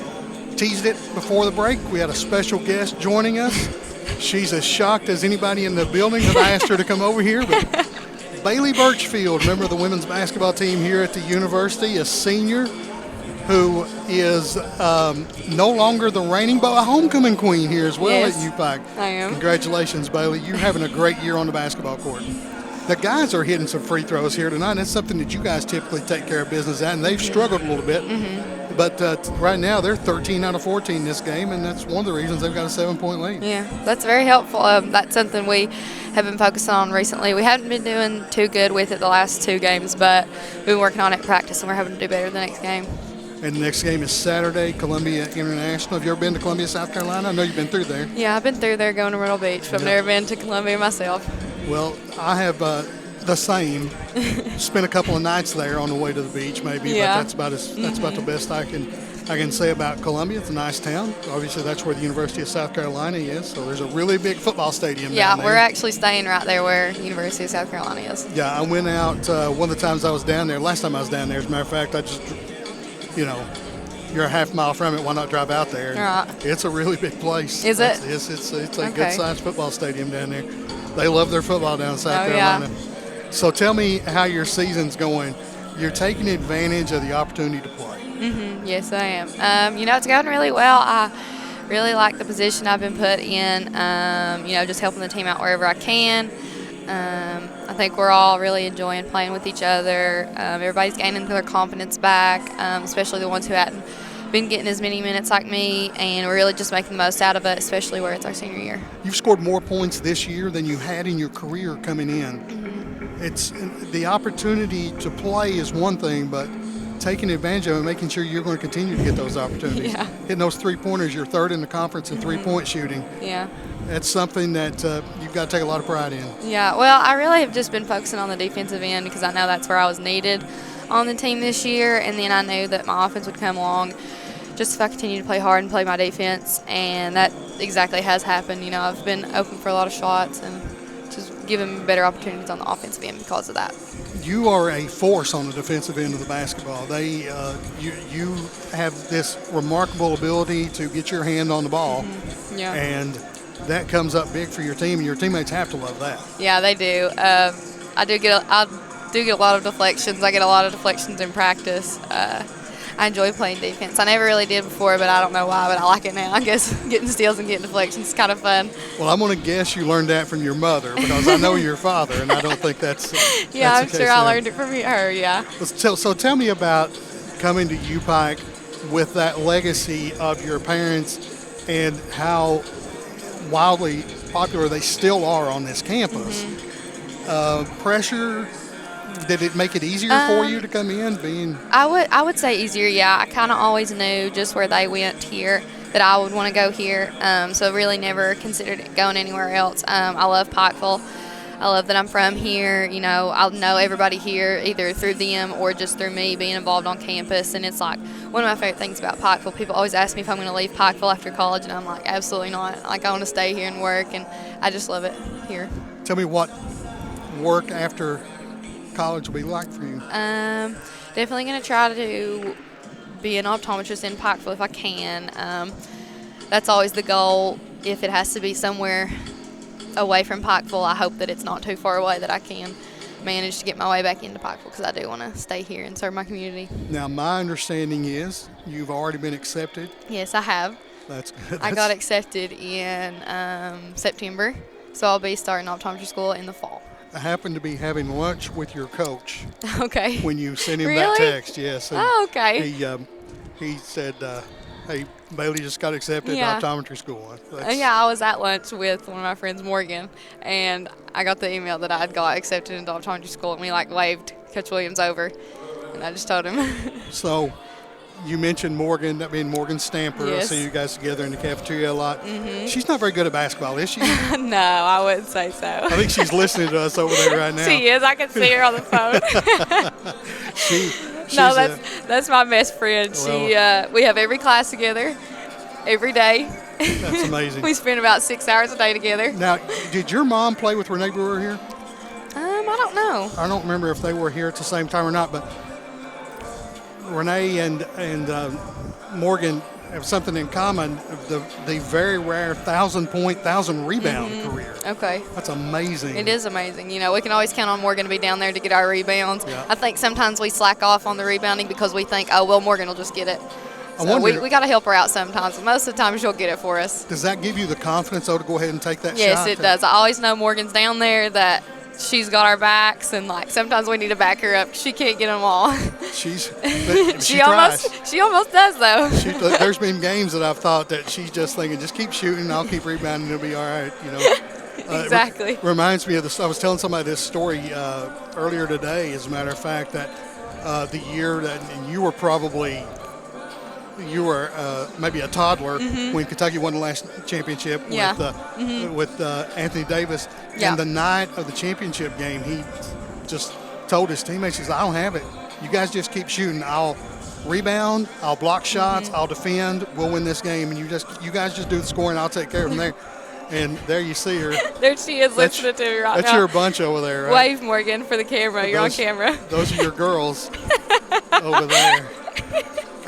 teased it before the break. We had a special guest joining us. She's as shocked as anybody in the building that I asked her to come over here. But Bailey Birchfield, member of the women's basketball team here at the university, a senior who is no longer the reigning, but a homecoming queen here as well at UPike. I am. Congratulations, Bailey. You're having a great year on the basketball court. The guys are hitting some free throws here tonight. That's something that you guys typically take care of business at, and they've struggled a little bit. Mm-hmm. But right now they're 13 out of 14 this game, and that's one of the reasons they've got a 7-point lead. Yeah, that's very helpful. That's something we have been focusing on recently. We haven't been doing too good with it the last 2 games, but we've been working on it in practice, and we're having to do better the next game. And the next game is Saturday, Columbia International. Have you ever been to Columbia, South Carolina? I know you've been through there. Yeah, I've been through there going to Myrtle Beach, but I've never been to Columbia myself. Well, I have the same. Spent a couple of nights there on the way to the beach, maybe. Yeah. But that's about the best I can say about Columbia. It's a nice town. Obviously, that's where the University of South Carolina is. So there's a really big football stadium down there. Yeah, we're actually staying right there where University of South Carolina is. Yeah, I went out one of the times I was down there. Last time I was down there, as a matter of fact, I just, you're a half mile from it. Why not drive out there? Right. It's a really big place. Is it? It's a good-sized football stadium down there. They love their football down in South Carolina. Yeah. So tell me how your season's going. You're taking advantage of the opportunity to play. Mm-hmm. Yes, I am. It's going really well. I really like the position I've been put in, just helping the team out wherever I can. I think we're all really enjoying playing with each other. Everybody's gaining their confidence back, especially the ones who hadn't been getting as many minutes like me, and we're really just making the most out of it, especially where it's our senior year. You've scored more points this year than you had in your career coming in. Mm-hmm. It's the opportunity to play is one thing, but taking advantage of it, making sure you're going to continue to get those opportunities. Yeah. Hitting those 3-pointers, you're third in the conference in three-point shooting. Yeah. That's something that you've got to take a lot of pride in. Yeah, well, I really have just been focusing on the defensive end because I know that's where I was needed on the team this year, and then I knew that my offense would come along just if I continue to play hard and play my defense, and that exactly has happened. I've been open for a lot of shots and just given better opportunities on the offensive end because of that. You are a force on the defensive end of the basketball. You have this remarkable ability to get your hand on the ball, Yeah. and that comes up big for your team, and your teammates have to love that. Yeah, they do. I do get a lot of deflections. I get a lot of deflections in practice. I enjoy playing defense. I never really did before, but I don't know why, but I like it now. I guess getting steals and getting deflections is kind of fun. Well, I'm going to guess you learned that from your mother because I know your father, and I don't think that's Yeah, that's I'm the case sure I there. learned it from her, yeah. So tell me about coming to UPike with that legacy of your parents and how wildly popular they still are on this campus. Pressure, did it make it easier for you to come in being? I would say easier, yeah. I kind of always knew just where they went here that I would want to go here, so really never considered going anywhere else. I love Pikeville. I love that I'm from here. I'll know everybody here either through them or just through me being involved on campus, and it's like one of my favorite things about Pikeville. People always ask me if I'm going to leave Pikeville after college, and I'm like, absolutely not. Like, I want to stay here and work, and I just love it here. Tell me what work after college will be like for you. Definitely going to try to be an optometrist in Pikeville if I can. That's always the goal. If it has to be somewhere away from Pikeville, I hope that it's not too far away, that I can manage to get my way back into Pikeville, because I do want to stay here and serve my community. Now, my understanding is you've already been accepted. Yes, I have. That's good. I got accepted in September, so I'll be starting optometry school in the fall. I happened to be having lunch with your coach Okay. when you sent him Really? that text. Yes. And Oh, okay. he said, hey, Bailey just got accepted Yeah. to optometry school. Yeah, I was at lunch with one of my friends, Morgan, and I got the email that I had got accepted into optometry school, and we waved Coach Williams over, and I just told him. So you mentioned Morgan, that being Morgan Stamper. Yes. I see you guys together in the cafeteria a lot. Mm-hmm. She's not very good at basketball, is she? No, I wouldn't say so. I think she's listening to us over there right now. She is. I can see her on the phone. She's No, that's my best friend. Well- We have every class together, every day. that's amazing. We spend about 6 hours a day together. Now, did your mom play with Renee Brewer here? I don't know. I don't remember if they were here at the same time or not, but Renee and Morgan have something in common, the very rare 1,000-point, 1,000-rebound career. Okay. That's amazing. It is amazing. You know, we can always count on Morgan to be down there to get our rebounds. Yeah. I think sometimes we slack off on the rebounding because we think, oh, well, Morgan will just get it. I So wonder- we got to help her out sometimes. But most of the time, she'll get it for us. Does that give you the confidence, though, to go ahead and take that shot? Yes, it does. I always know Morgan's down there, that she's got our backs, and like sometimes we need to back her up 'cause she can't get them all. She she tries. almost does though. There's been games that I've thought that she's just thinking, just keep shooting, I'll keep rebounding, it'll be all right, you know. Exactly. Reminds me of this. I was telling somebody this story earlier today, as a matter of fact, that the year that you were maybe a toddler when Kentucky won the last championship with Anthony Davis. Yeah. And the night of the championship game, he just told his teammates, he says, I don't have it. You guys just keep shooting. I'll rebound, I'll block shots, I'll defend, we'll win this game. And you guys just do the scoring, I'll take care of them there. And there you see her. There she is listening to me right now. That's your bunch over there, right? Wave, Morgan, for the camera. You're on camera. Those are your girls over there.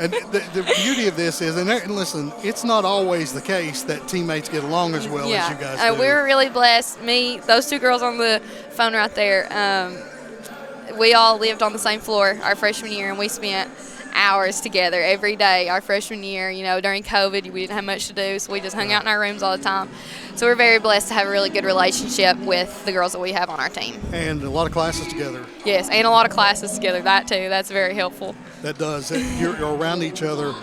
And the beauty of this is, and listen, it's not always the case that teammates get along as well as you guys do. We were really blessed. Those two girls on the phone right there, we all lived on the same floor our freshman year, and we spent hours together every day our freshman year. You know, during COVID, we didn't have much to do, so we just hung out in our rooms all the time. So we're very blessed to have a really good relationship with the girls that we have on our team. And a lot of classes together. Yes, and a lot of classes together, that too. That's very helpful. That does. You're around each other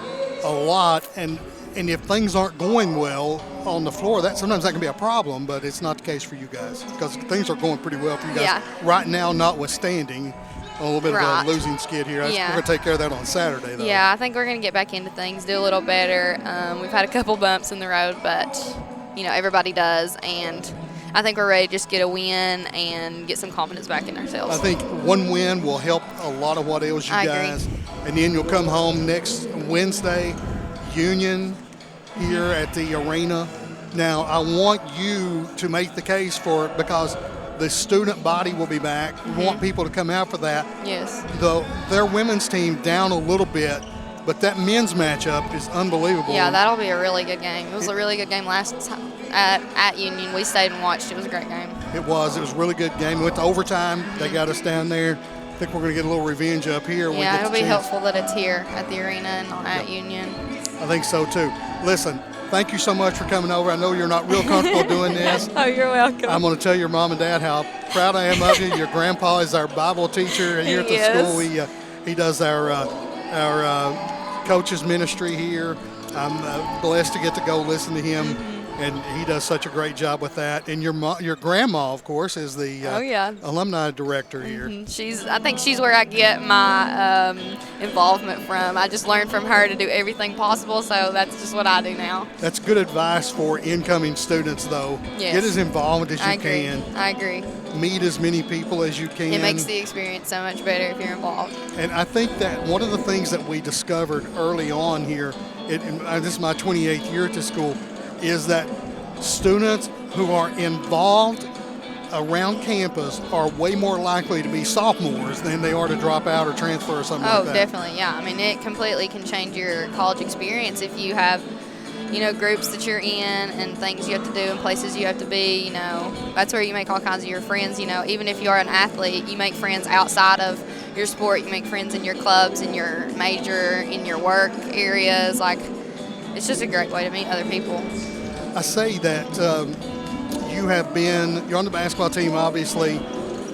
a lot, and if things aren't going well on the floor, sometimes that can be a problem, but it's not the case for you guys because things are going pretty well for you guys. Yeah. Right now, notwithstanding a little bit of a losing skid here. Yeah. We're going to take care of that on Saturday, though. Yeah, I think we're going to get back into things, do a little better. We've had a couple bumps in the road, but, you know, everybody does, and I think we're ready to just get a win and get some confidence back in ourselves. I think one win will help a lot of what ails you guys. Agree. And then you'll come home next Wednesday, Union here at the arena. Now, I want you to make the case for it because the student body will be back. We want people to come out for that. Yes. Their women's team down a little bit, but that men's matchup is unbelievable. Yeah, that'll be a really good game. It was a really good game last time at Union. We stayed and watched. It was a great game. It was a really good game. We went to overtime. They got us down there. I think we're going to get a little revenge up here. Yeah, it'll be helpful that it's here at the arena and not at Union. I think so, too. Listen, thank you so much for coming over. I know you're not real comfortable doing this. Oh, you're welcome. I'm going to tell your mom and dad how proud I am of you. Your grandpa is our Bible teacher here at the school. He does our coaches ministry here. I'm blessed to get to go listen to him. And he does such a great job with that. And your grandma, of course, is the alumni director here. I think she's where I get my involvement from. I just learned from her to do everything possible, so that's just what I do now. That's good advice for incoming students, though. Yes. Get as involved as you can. I agree. Meet as many people as you can. It makes the experience so much better if you're involved. And I think that one of the things that we discovered early on here, this is my 28th year at the school, is that students who are involved around campus are way more likely to be sophomores than they are to drop out or transfer or something like that. Oh, definitely, yeah. I mean, it completely can change your college experience if you have, you know, groups that you're in and things you have to do and places you have to be, you know. That's where you make all kinds of your friends, you know. Even if you are an athlete, you make friends outside of your sport. You make friends in your clubs, in your major, in your work areas. Like, it's just a great way to meet other people. I say that you're on the basketball team, obviously.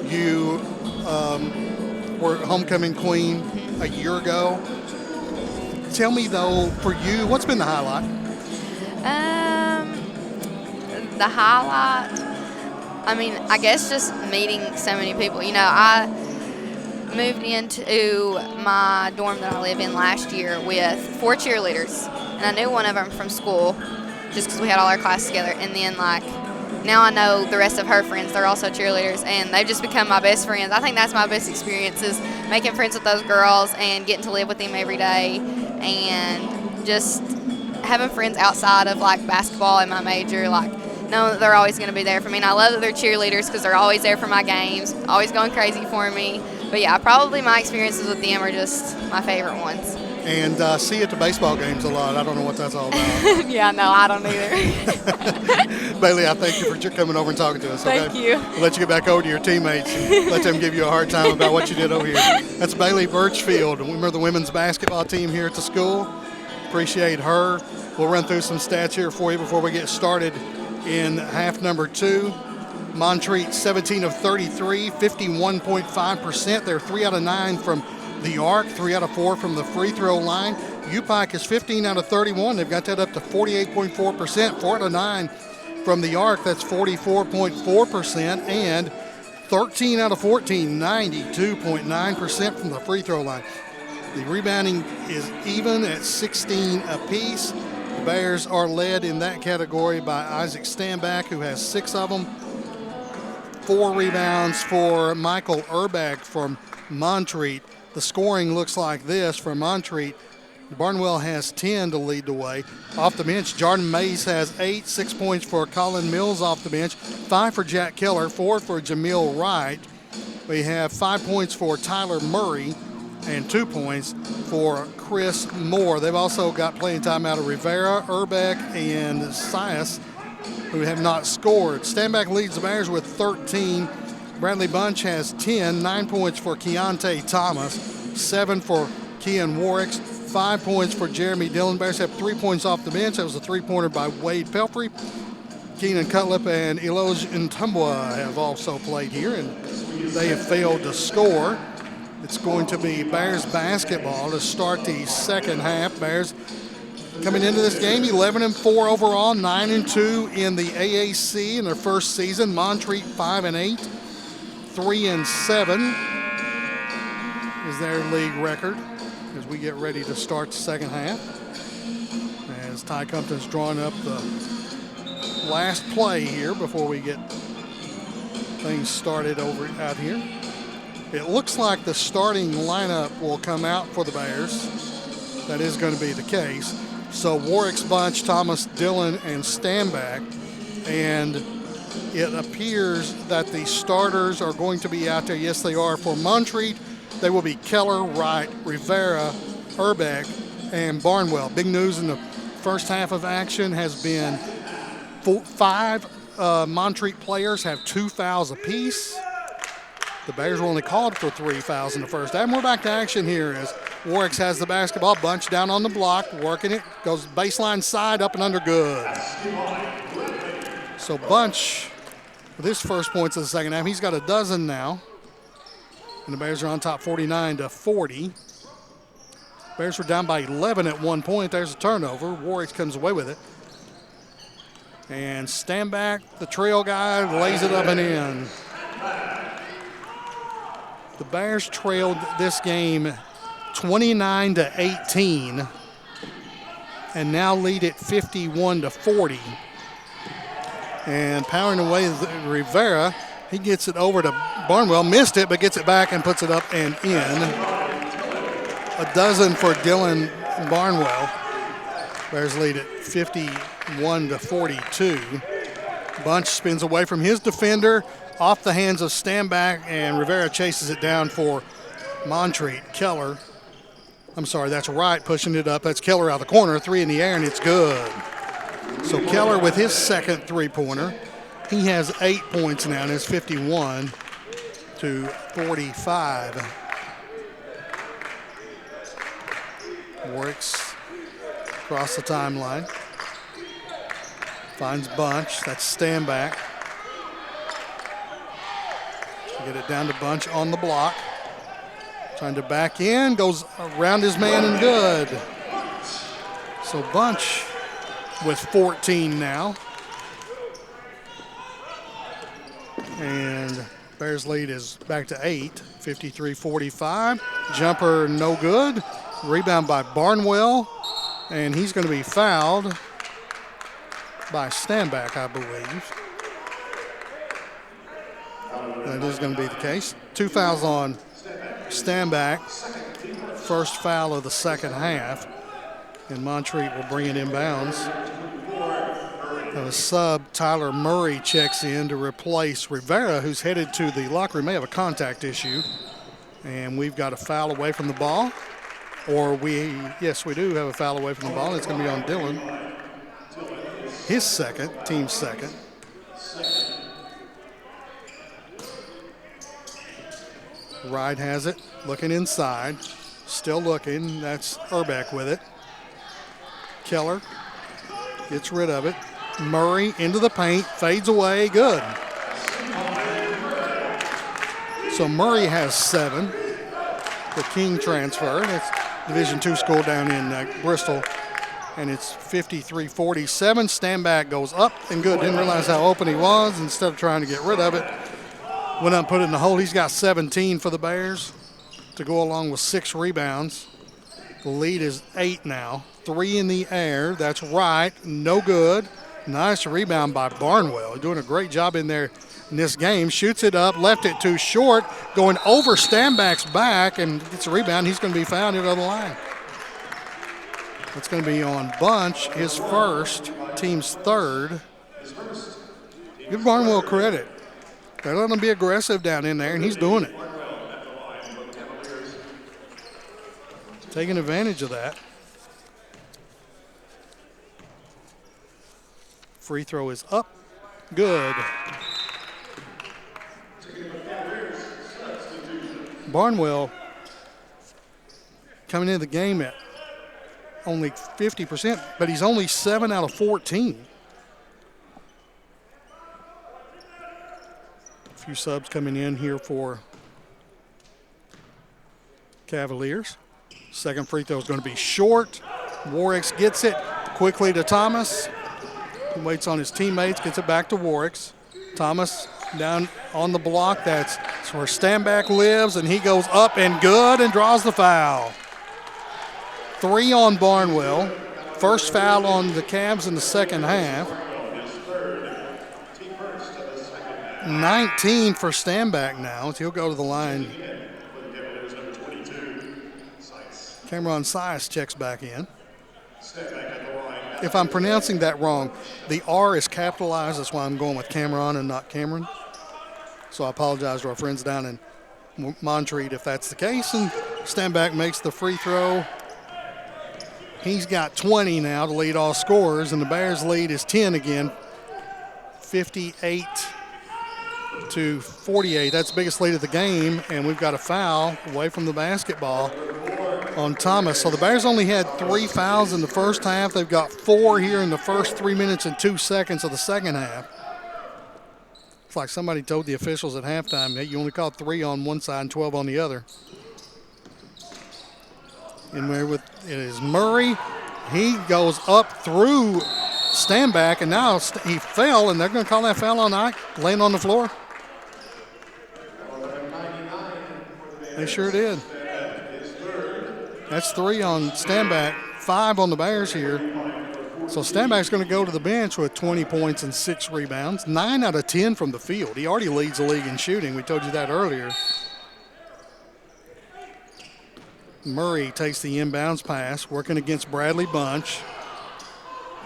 You were homecoming queen a year ago. Tell me, though, for you, what's been the highlight? The highlight, I mean, I guess just meeting so many people. You know, I moved into my dorm that I live in last year with 4 cheerleaders, and I knew one of them from school just because we had all our classes together. And then, like, now I know the rest of her friends. They're also cheerleaders, and they've just become my best friends. I think that's my best experience is making friends with those girls and getting to live with them every day and just having friends outside of, like, basketball and my major. Like, know that they're always going to be there for me. And I love that they're cheerleaders because they're always there for my games, always going crazy for me. But yeah, probably my experiences with them are just my favorite ones. And see you at the baseball games a lot. I don't know what that's all about. Yeah, no, I don't either. Bailey, I thank you for coming over and talking to us. Okay? Thank you. We'll let you get back over to your teammates and let them give you a hard time about what you did over here. That's Bailey Birchfield. We're the women's basketball team here at the school. Appreciate her. We'll run through some stats here for you before we get started in half number 2. Montreat 17 of 33, 51.5%. They're 3 out of 9 from the arc, 3 out of 4 from the free throw line. UPike is 15 out of 31. They've got that up to 48.4%. 4 out of 9 from the arc, that's 44.4%. And 13 out of 14, 92.9% from the free throw line. The rebounding is even at 16 apiece. The Bears are led in that category by Isaac Stanback, who has 6 of them. 4 rebounds for Michael Urbach from Montreat. The scoring looks like this for Montreat. Barnwell has 10 to lead the way. Off the bench, Jordan Mays has 8, 6 points for Colin Mills off the bench, 5 for Jack Keller, 4 for Jamil Wright. We have 5 points for Tyler Murray and 2 points for Chris Moore. They've also got playing time out of Rivera, Urbach, and Sias, who have not scored. Stanback leads the Bears with 13. Bradley Bunch has 10, 9 points for Keontae Thomas, 7 for Kean Warwicks, 5 points for Jeremy Dillon. Bears have 3 points off the bench. That was a 3-pointer by Wade Pelfrey. Keenan Cutlip and Eloj Ntumbwa have also played here, and they have failed to score. It's going to be Bears basketball to start the second half. Bears coming into this game 11-4 overall, 9-2 in the AAC in their first season. Montreat 5-8, 3-7 is their league record as we get ready to start the second half. As Ty Compton's drawing up the last play here before we get things started over out here. It looks like the starting lineup will come out for the Bears. That is going to be the case. So Warwick's Bunch, Thomas, Dillon, and Stanback. And it appears that the starters are going to be out there. Yes, they are. For Montreat, they will be Keller, Wright, Rivera, Urbach, and Barnwell. Big news in the first half of action has been 5 Montreat players have 2 fouls apiece. The Bears were only called for 3 fouls in the first half. And we're back to action here as Warwicks has the basketball. Bunch down on the block, working it. Goes baseline side, up and under, good. So Bunch, with his first points of the second half, he's got a dozen now. And the Bears are on top 49-40. Bears were down by 11 at one point. There's a turnover. Warwicks comes away with it. And Stanback, the trail guy, lays it up and in. The Bears trailed this game 29-18 and now lead it 51-40. And powering away Rivera, he gets it over to Barnwell, missed it, but gets it back and puts it up and in. A dozen for Dylan Barnwell. Bears lead it 51-42. Bunch spins away from his defender, off the hands of Stanback, and Rivera chases it down for Montreat. Keller, I'm sorry, that's Wright pushing it up. That's Keller out of the corner, 3 in the air, and it's good. So Keller with his second 3-pointer. He has 8 points now, and it's 51-45. Works across the timeline. Finds Bunch. That's Stanback. Get it down to Bunch on the block. Trying to back in. Goes around his man and good. So Bunch with 14 now. And Bears lead is back to 8, 53-45. Jumper no good. Rebound by Barnwell. And he's going to be fouled by Stanback, I believe. That is going to be the case. 2 fouls on Stanback. First foul of the second half. And Montreat will bring it inbounds. A sub, Tyler Murray, checks in to replace Rivera, who's headed to the locker room. May have a contact issue. And we've got a foul away from the ball. Yes, we do have a foul away from the ball. It's going to be on Dylan. His second, team's second. Ride has it, looking inside. Still looking. That's Urbeck with it. Keller gets rid of it. Murray into the paint, fades away, good. So Murray has 7. The King transfer. It's Division II school down in Bristol. And it's 53-47. Standback goes up and good. Didn't realize how open he was. Instead of trying to get rid of it, went up and put it in the hole. He's got 17 for the Bears to go along with 6 rebounds. The lead is 8 now. 3 in the air. That's right. No good. Nice rebound by Barnwell. Doing a great job in there in this game. Shoots it up. Left it too short. Going over Standback's back and gets a rebound. He's going to be fouled at the other line. It's going to be on Bunch, his first, team's third. Give Barnwell credit. They're letting him be aggressive down in there, and he's doing it. Taking advantage of that. Free throw is up. Good. Barnwell coming into the game at only 50%, but he's only 7 out of 14. A few subs coming in here for Cavaliers. Second free throw is going to be short. Warwicks gets it quickly to Thomas. He waits on his teammates, gets it back to Warwicks. Thomas down on the block. That's where Standback lives, and he goes up and good and draws the foul. 3 on Barnwell. First foul on the Cavs in the second half. 19 for Standback now. He'll go to the line. Cameron Sias checks back in. If I'm pronouncing that wrong, the R is capitalized. That's why I'm going with Cameron and not Cameron. So I apologize to our friends down in Montreat if that's the case. And Standback makes the free throw. He's got 20 now to lead all scorers, and the Bears' lead is 10 again, 58-48. That's the biggest lead of the game, and we've got a foul away from the basketball on Thomas. So the Bears only had 3 fouls in the first half. They've got 4 here in the first 3 minutes and 2 seconds of the second half. It's like somebody told the officials at halftime that you only called 3 on one side and 12 on the other. And there with it is Murray. He goes up through Standback, and now he fell, and they're going to call that foul on Ike, laying on the floor. They sure did. That's 3 on Standback, 5 on the Bears here. So Standback's going to go to the bench with 20 points and 6 rebounds, 9 out of 10 from the field. He already leads the league in shooting. We told you that earlier. Murray takes the inbounds pass, working against Bradley Bunch.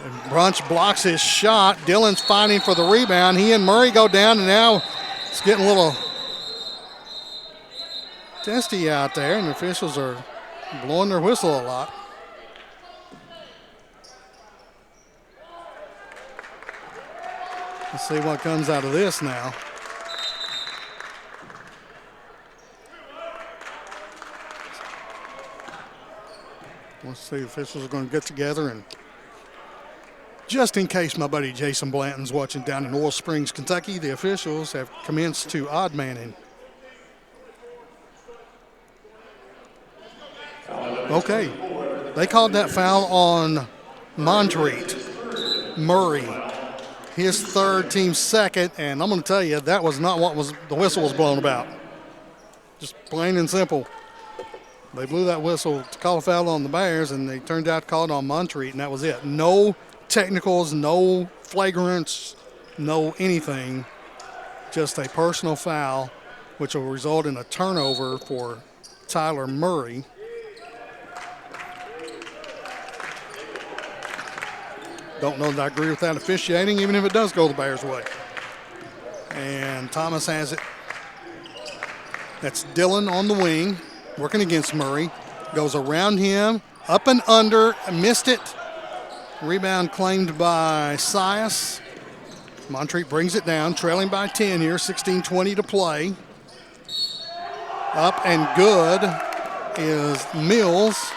And Bunch blocks his shot. Dillon's fighting for the rebound. He and Murray go down, and now it's getting a little testy out there, and the officials are blowing their whistle a lot. Let's see what comes out of this now. Let's see, the officials are going to get together, and just in case my buddy Jason Blanton's watching down in Oil Springs, Kentucky, the officials have commenced to odd manning. Okay, they called that foul on Montreat. Murray, his third, team second, and I'm going to tell you that was not what the whistle was blown about. Just plain and simple. They blew that whistle to call a foul on the Bears, and they turned out to call it on Montreat, and that was it. No technicals, no flagrants, no anything. Just a personal foul, which will result in a turnover for Tyler Murray. Don't know that I agree with that officiating, even if it does go the Bears' way. And Thomas has it. That's Dillon on the wing, working against Murray. Goes around him, up and under, missed it. Rebound claimed by Sias. Montreat brings it down, trailing by 10 here, 16:20 to play. Up and good is Mills.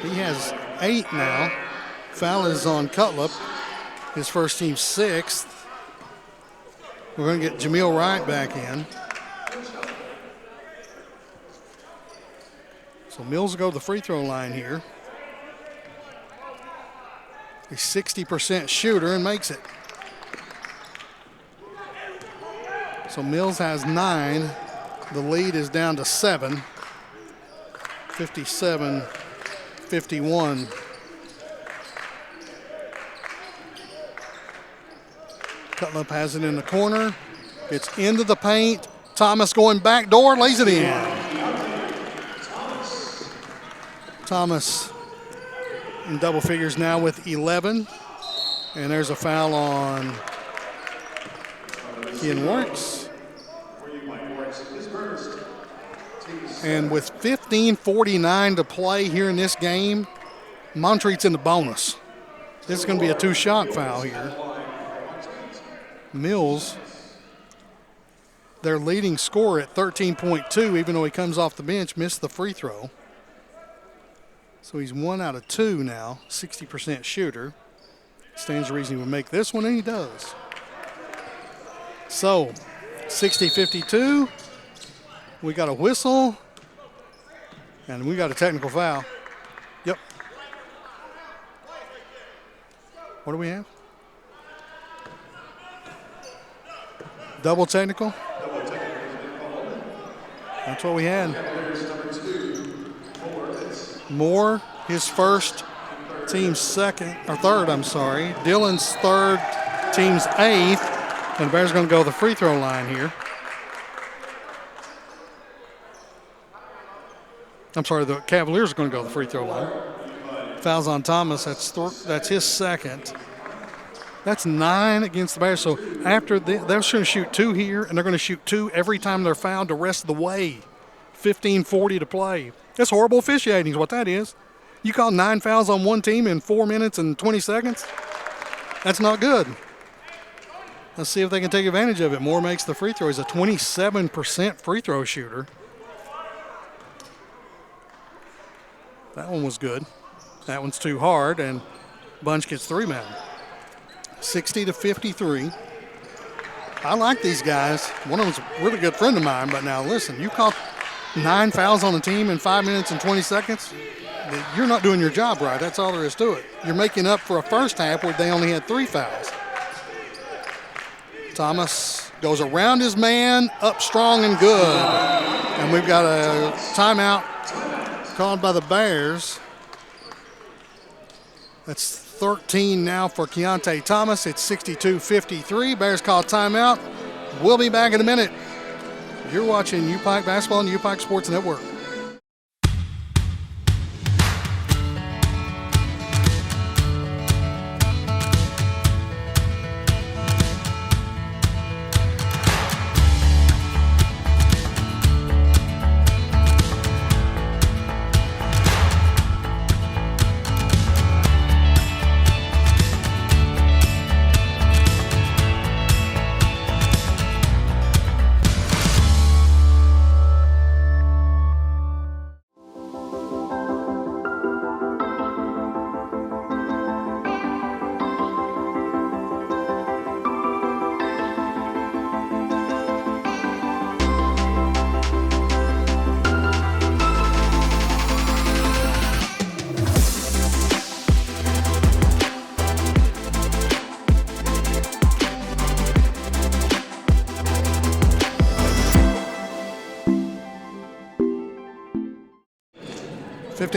He has 8 now. Foul is on Cutlip, his first team 6th. We're going to get Jameel Wright back in. So Mills will go to the free throw line here. A 60% shooter and makes it. So Mills has 9. The lead is down to 7. 57-51. Cutlip has it in the corner. It's into the paint. Thomas going back door, lays it in. Thomas in double figures now with 11. And there's a foul on Ian Works. And with 15:49 to play here in this game, Montreat's in the bonus. This is going to be a 2-shot foul here. Mills, their leading scorer at 13.2, even though he comes off the bench, missed the free throw. So he's 1 out of 2 now, 60% shooter. Stands to reason he would make this one, and he does. So, 60-52. We got a whistle, and we got a technical foul. Yep. What do we have? Double technical? That's what we had. Moore, his first, team's second, or third, I'm sorry. Dillon's third, team's 8th. And the Bears are going to go to the free throw line here. I'm sorry, the Cavaliers are going to go to the free throw line. Fouls on Thomas, that's his second. That's 9 against the Bears. So after they're going to shoot 2 here, and they're going to shoot 2 every time they're fouled the rest of the way. 15:40 to play. That's horrible officiating is what that is. You call 9 fouls on one team in 4 minutes and 20 seconds? That's not good. Let's see if they can take advantage of it. Moore makes the free throw. He's a 27% free throw shooter. That one was good. That one's too hard, and Bunch gets the rebound. 60-53. I like these guys. One of them's a really good friend of mine, but now listen, you call 9 fouls on a team in 5 minutes and 20 seconds, you're not doing your job right. That's all there is to it. You're making up for a first half where they only had 3 fouls. Thomas goes around his man, up strong and good. And we've got a timeout called by the Bears. That's 13 now for Keontae Thomas. It's 62-53. Bears call timeout. We'll be back in a minute. You're watching UPike Basketball and UPike Sports Network.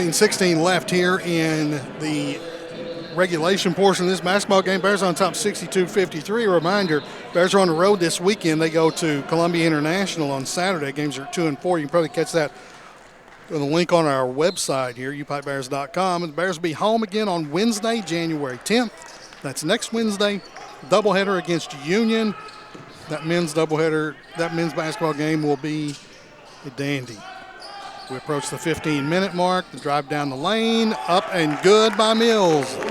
.16 left here in the regulation portion of this basketball game. Bears on top 62-53. A reminder, Bears are on the road this weekend. They go to Columbia International on Saturday. Games are 2 and 4. You can probably catch that The link on our website here, upikebears.com. And the Bears will be home again on Wednesday, January 10th. That's next Wednesday. Doubleheader against Union. That men's doubleheader, that men's basketball game will be a dandy. We approach the 15-minute mark. The drive down the lane, up and good by Mills. You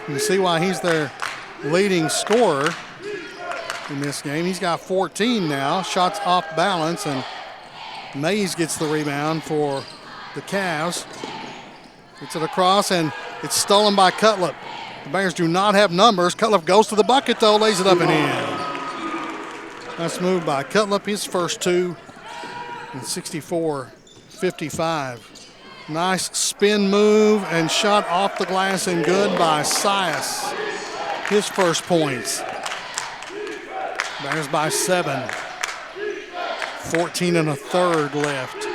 can see why he's their leading scorer in this game. He's got 14 now. Shots off balance, and Mays gets the rebound for the Cavs. Gets it across, and it's stolen by Cutlip. The Bears do not have numbers. Cutlip goes to the bucket, though, lays it up and in. Nice move by Cutlip, his first two, and 64-55. Nice spin move and shot off the glass and good by Sias. His first points. Bears by 7. 14 and a third left.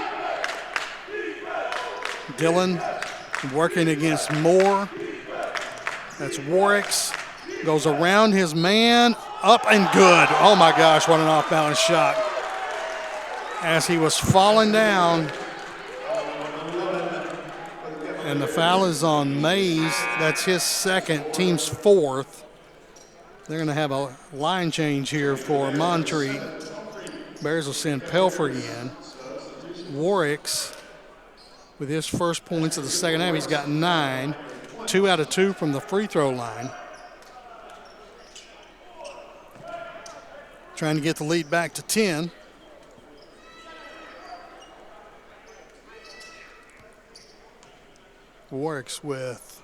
Dillon working against Moore. That's Warwick's. Goes around his man, up and good. Oh my gosh, what an off-balance shot. As he was falling down. And the foul is on Mays. That's his second, team's fourth. They're going to have a line change here for Montreat. Bears will send Pelfrey in. Warwick's with his first points of the second half. He's got 9. 2 out of 2 from the free throw line. Trying to get the lead back to 10. Warwick's with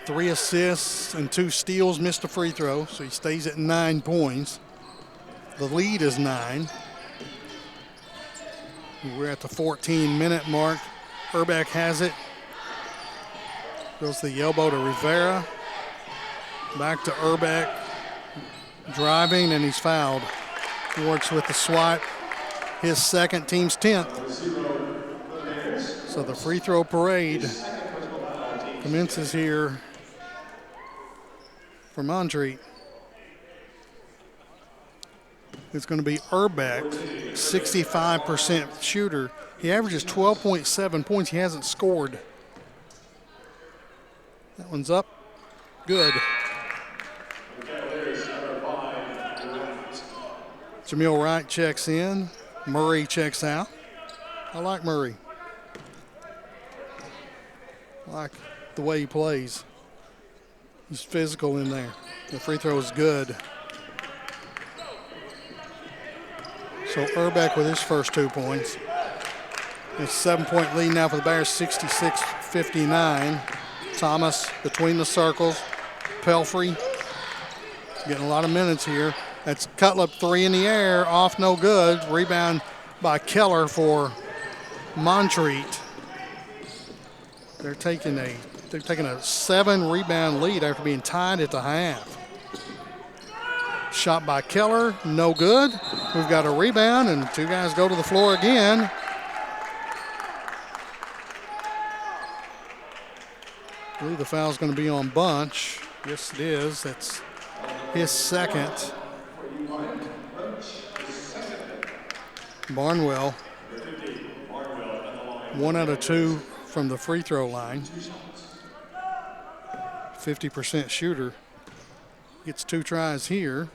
3 assists and 2 steals, missed a free throw, so he stays at 9 points. The lead is 9. We're at the 14-minute mark. Urbeck has it. Goes to the elbow to Rivera. Back to Urbeck. Driving, and he's fouled. Warwick's with the swat. His second, team's 10th. So the free throw parade commences here for Montreat. It's going to be Urbeck, 65% shooter. He averages 12.7 points. He hasn't scored. That one's up. Good. Jamil Wright checks in. Murray checks out. I like Murray. I like the way he plays. He's physical in there. The free throw is good. So Urbeck with his first 2 points. It's a 7-point lead now for the Bears, 66-59. Thomas between the circles. Pelfrey getting a lot of minutes here. That's Cutlip, 3 in the air, off no good. Rebound by Keller for Montreat. They're taking a 7-rebound lead after being tied at the half. Shot by Keller, no good. We've got a rebound, and 2 guys go to the floor again. I believe the foul's going to be on Bunch. Yes, it is. That's his second. Barnwell, 1 out of 2 from the free throw line. 50% shooter. Gets 2 tries here.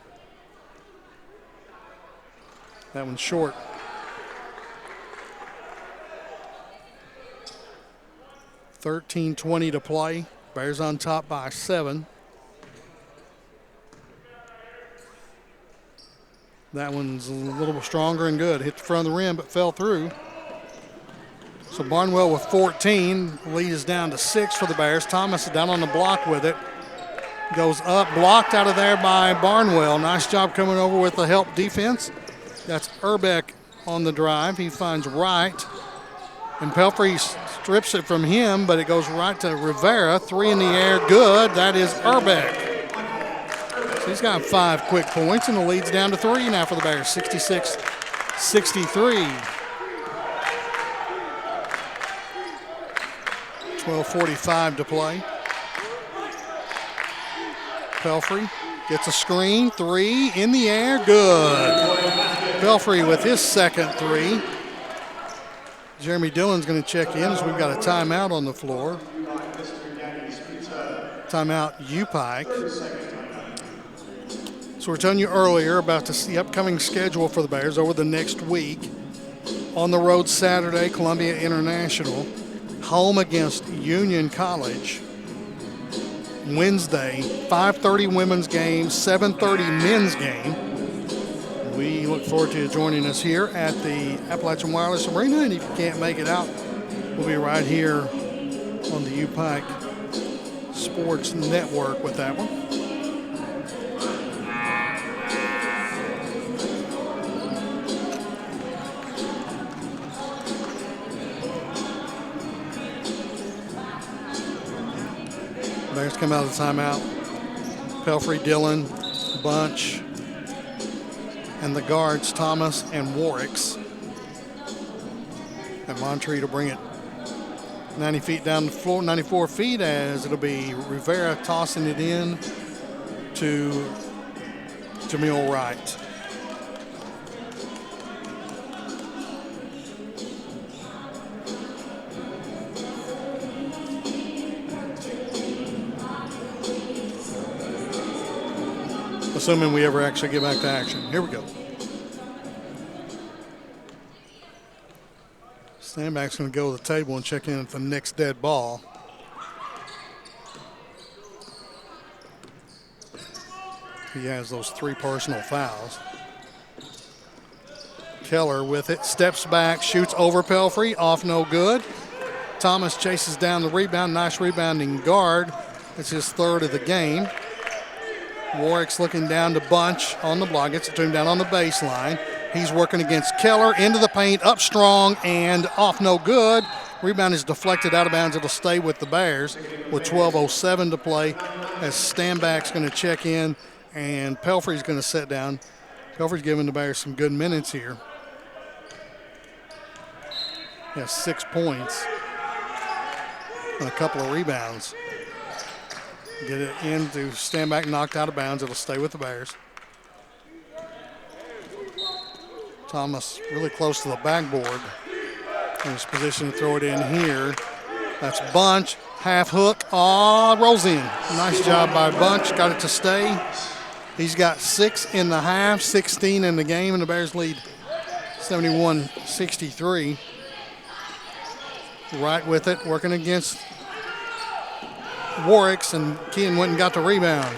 That one's short. 13:20 to play. Bears on top by 7. That one's a little stronger and good. Hit the front of the rim, but fell through. So Barnwell with 14. Lead is down to 6 for the Bears. Thomas is down on the block with it. Goes up, blocked out of there by Barnwell. Nice job coming over with the help defense. That's Urbeck on the drive. He finds Wright. And Pelfrey strips it from him, but it goes right to Rivera. 3 in the air, good. That is Urbeck. So he's got 5 quick points, and the lead's down to 3 now for the Bears, 66-63. 12:45 to play. Pelfrey gets a screen, 3 in the air, good. Pelfrey with his second 3. Jeremy Dillon's going to check in as we've got a timeout on the floor. Timeout, U-Pike. So we're telling you earlier about the upcoming schedule for the Bears over the next week. On the road Saturday, Columbia International. Home against Union College. Wednesday, 5:30 women's game, 7:30 men's game. We look forward to you joining us here at the Appalachian Wireless Arena, and if you can't make it out, we'll be right here on the U-Pike Sports Network with that one. Bears come out of the timeout. Pelfrey, Dillon, Bunch, and the guards, Thomas and Warwicks. And Montreat will bring it 90 feet down the floor, 94 feet, as it'll be Rivera tossing it in to Jamil Wright. Assuming we ever actually get back to action. Here we go. Standback's going to go to the table and check in at the next dead ball. He has those 3 personal fouls. Keller with it, steps back, shoots over Pelfrey, off no good. Thomas chases down the rebound, nice rebounding guard. It's his 3rd of the game. Warwick's looking down to Bunch on the block, gets it to him down on the baseline. He's working against Keller, into the paint, up strong, and off no good. Rebound is deflected out of bounds. It'll stay with the Bears with 12:07 to play as Standback's going to check in, and Pelfrey's going to sit down. Pelfrey's giving the Bears some good minutes here. He has 6 points and a couple of rebounds. Get it into Standback, knocked out of bounds. It'll stay with the Bears. Thomas really close to the backboard. In his position to throw it in here. That's Bunch, half hook. Rolls in. Nice job by Bunch. Got it to stay. He's got 6 in the half, 16 in the game, and the Bears lead 71-63. Right with it, working against Warwicks, and Kean went and got the rebound.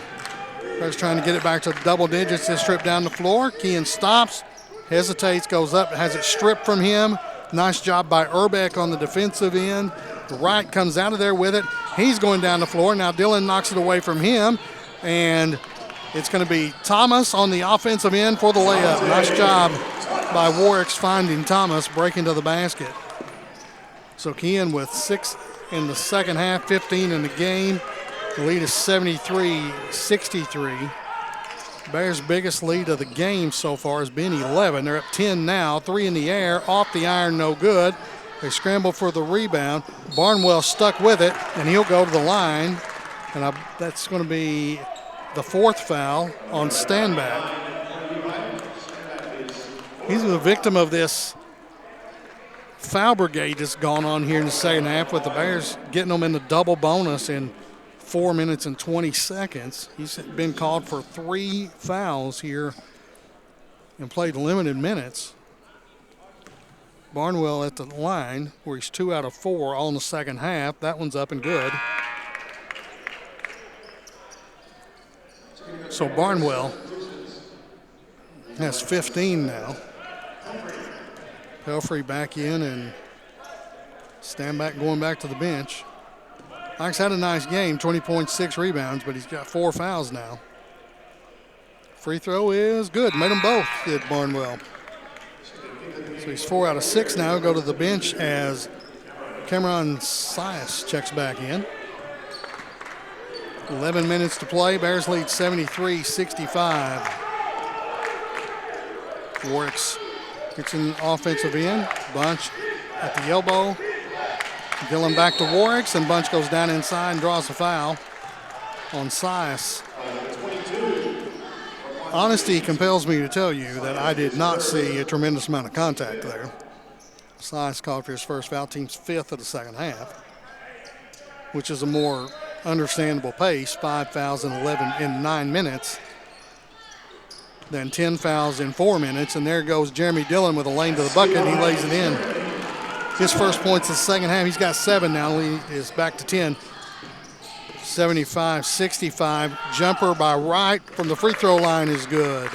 Bears trying to get it back to double digits. This strip down the floor. Kean stops, hesitates, goes up, has it stripped from him. Nice job by Urbeck on the defensive end. Wright comes out of there with it. He's going down the floor. Now Dillon knocks it away from him, and it's going to be Thomas on the offensive end for the layup. Nice job by Warwicks finding Thomas, breaking to the basket. So Kean with 6 in the second half, 15 in the game. The lead is 73-63. Bears' biggest lead of the game so far has been 11. They're up 10 now, 3 in the air, off the iron, no good. They scramble for the rebound. Barnwell stuck with it, and he'll go to the line. And that's going to be the 4th foul on Standback. He's the victim of this foul brigade that's gone on here in the second half, with the Bears getting them in the double bonus in 4 minutes and 20 seconds. He's been called for 3 fouls here and played limited minutes. Barnwell at the line, where he's 2 out of 4 all in the second half. That one's up and good. So Barnwell has 15 now. Pelfrey back in, and Standback going back to the bench. Mike's had a nice game, 20.6 rebounds, but he's got 4 fouls now. Free throw is good. Made them both, did Barnwell. So he's 4 out of 6 now. Go to the bench as Cameron Sias checks back in. 11 minutes to play. Bears lead 73-65. Warwicks gets in the offensive end. Bunch at the elbow. Dillon back to Warwicks, and Bunch goes down inside and draws a foul on Sias. Honesty compels me to tell you that I did not see a tremendous amount of contact there. Sias called for his first foul, team's 5th of the second half, which is a more understandable pace, 5 fouls in 9 minutes, than 10 fouls in 4 minutes. And there goes Jeremy Dillon with a lane to the bucket, and he lays it in. His first points in the second half. He's got 7 now. He is back to 10. 75-65. Jumper by Wright from the free throw line is good.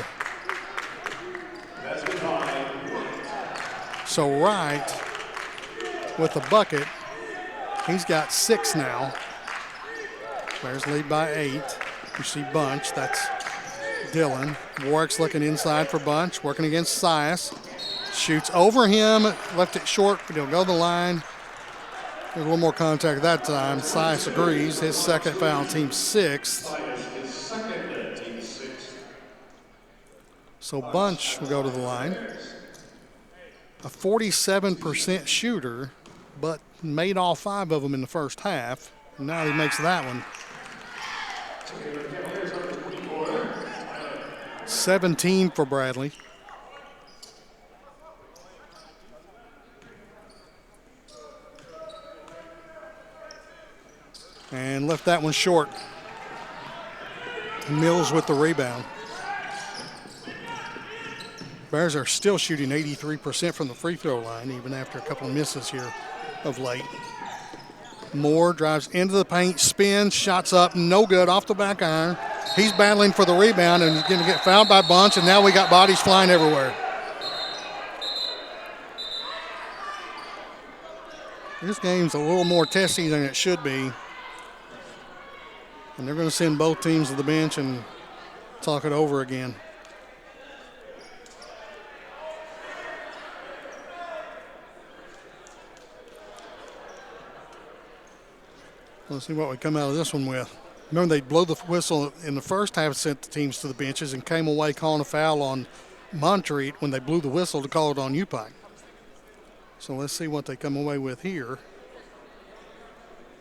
So Wright with the bucket. He's got 6 now. Bears lead by 8. You see Bunch. That's Dillon. Warwick's looking inside for Bunch, working against Sias. Shoots over him, left it short, but he'll go to the line. There's a little more contact that time. Sias agrees. His second foul, team 6th. So Bunch will go to the line. A 47% shooter, but made all 5 of them in the first half. And now he makes that one. 17 for Bradley. And left that one short. Mills with the rebound. Bears are still shooting 83% from the free throw line, even after a couple of misses here of late. Moore drives into the paint, spins, shots up, no good, off the back iron. He's battling for the rebound and he's going to get fouled by Bunch, and now we got bodies flying everywhere. This game's a little more testy than it should be. And they're going to send both teams to the bench and talk it over again. Let's see what we come out of this one with. Remember, they blow the whistle in the first half, sent the teams to the benches, and came away calling a foul on Montreat when they blew the whistle to call it on UPike. So let's see what they come away with here.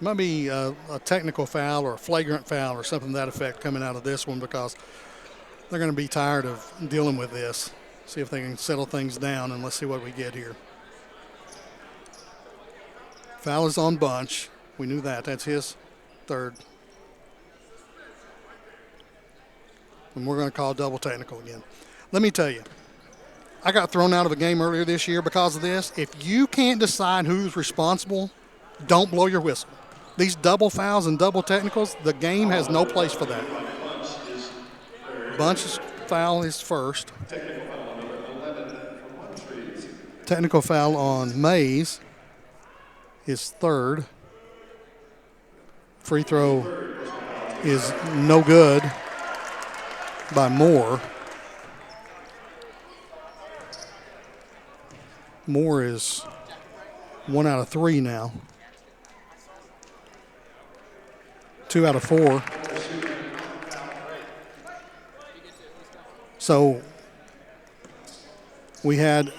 Might be a technical foul or a flagrant foul or something to that effect coming out of this one, because they're going to be tired of dealing with this. See if they can settle things down, and let's see what we get here. Foul is on Bunch. We knew that. That's his 3rd. And we're going to call double technical again. Let me tell you, I got thrown out of a game earlier this year because of this. If you can't decide who's responsible, don't blow your whistle. These double fouls and double technicals, the game has no place for that. Bunch's foul is first. Technical foul on Mays is 3rd. Free throw is no good by Moore. Moore is 1 out of 3 now. 2 out of 4. So we had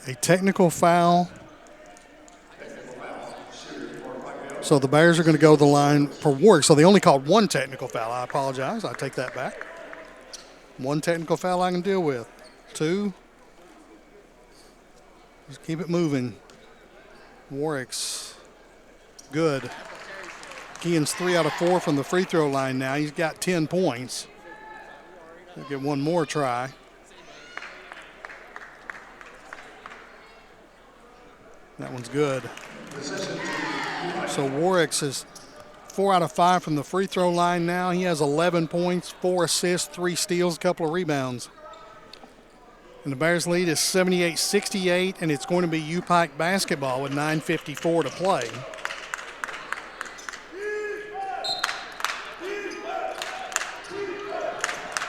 a technical foul. So the Bears are going to go to the line for Warwick. So they only called 1 technical foul. I apologize. I take that back. 1 technical foul I can deal with. 2. Just keep it moving. Warwick's good. Keehan's 3 out of 4 from the free throw line now. He's got 10 points. He'll get one more try. That one's good. So Warwick's is 4 out of 5 from the free throw line now. He has 11 points, 4 assists, 3 steals, a couple of rebounds. And the Bears lead is 78-68, and it's going to be UPike basketball with 9:54 to play.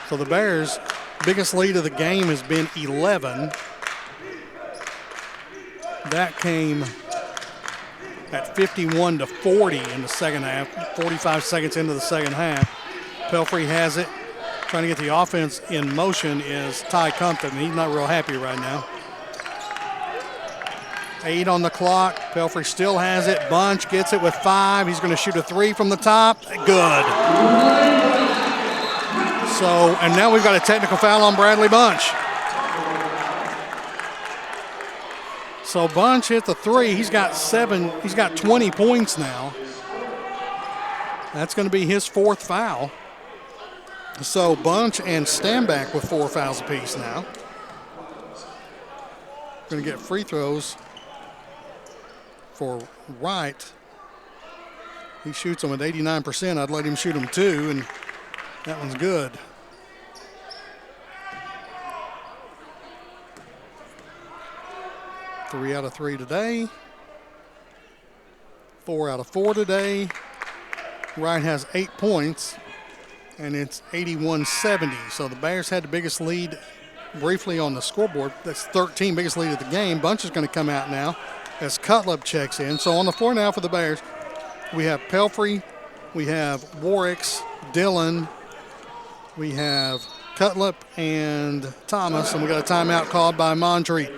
So the Bears' biggest lead of the game has been 11. That came at 51-40 in the second half, 45 seconds into the second half. Pelfrey has it. Trying to get the offense in motion is Ty Compton. He's not real happy right now. 8 on the clock. Pelfrey still has it. Bunch gets it with 5. He's going to shoot a 3 from the top. Good. So, and now we've got a technical foul on Bradley Bunch. So Bunch hit the three. He's got 20 points now. That's going to be his fourth foul. So Bunch and Stanback with 4 fouls apiece now. Going to get free throws for Wright. He shoots them at 89%. I'd let him shoot them too, and that one's good. Three out of 3 today. 4 out of 4 today. Wright has 8 points, and it's 81-70. So the Bears had the biggest lead briefly on the scoreboard. That's 13, biggest lead of the game. Bunch is going to come out now as Cutlip checks in. So on the floor now for the Bears, we have Pelfrey, we have Warwicks, Dillon, we have Cutlip and Thomas, and we got a timeout called by Montreat.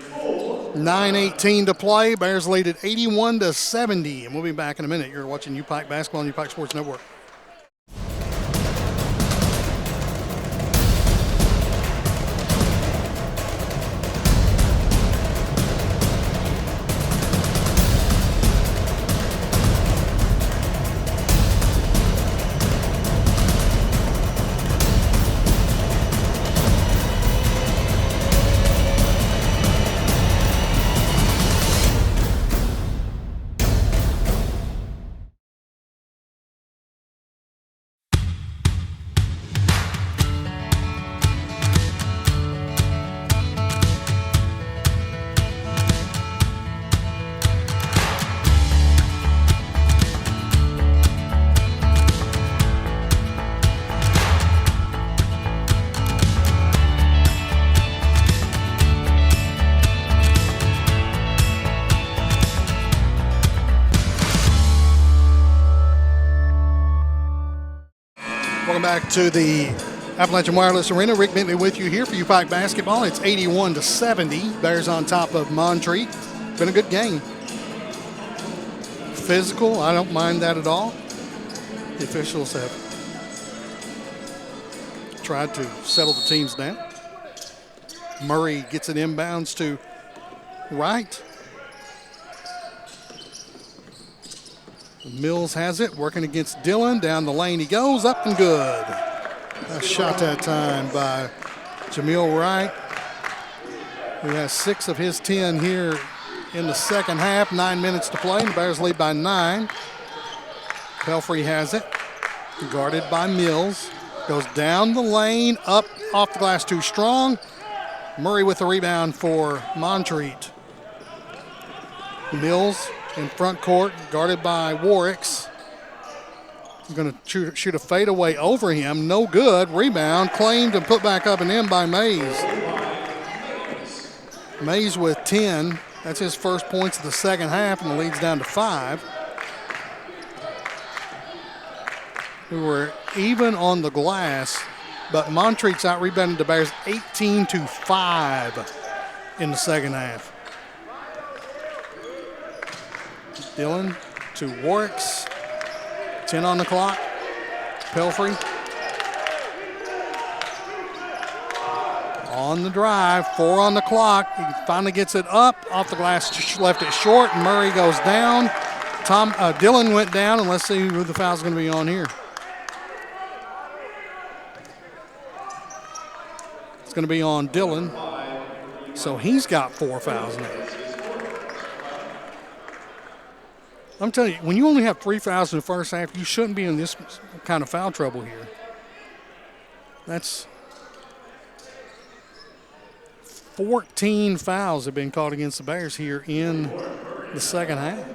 9:18 to play. Bears lead at 81-70, and we'll be back in a minute. You're watching UPike Basketball on UPike Sports Network. Welcome back to the Appalachian Wireless Arena. Rick Bentley with you here for UPike Basketball. It's 81-70. Bears on top of Montreat. Been a good game. Physical, I don't mind that at all. The officials have tried to settle the teams down. Murray gets it inbounds to Wright. Mills has it, working against Dillon. Down the lane he goes, up and good. A shot that time by Jamil Wright. He has 6 of his 10 here in the second half. 9 minutes to play. The Bears lead by 9. Pelfrey has it, guarded by Mills. Goes down the lane, up off the glass too strong. Murray with the rebound for Montreat. Mills in front court, guarded by Warwicks. He's going to shoot a fadeaway over him. No good. Rebound claimed and put back up and in by Mays. Mays with 10. That's his first points of the second half, and the lead's down to 5. We were even on the glass, but Montreat's out-rebounded the Bears 18-5 in the second half. Dillon to Warwicks. 10 on the clock. Pelfrey on the drive. 4 on the clock. He finally gets it up off the glass. Left it short. Murray goes down. Dillon went down, and let's see who the foul's going to be on here. It's going to be on Dillon. So he's got 4 fouls now. I'm telling you, when you only have 3 fouls in the first half, you shouldn't be in this kind of foul trouble here. That's 14 fouls have been called against the Bears here in the second half.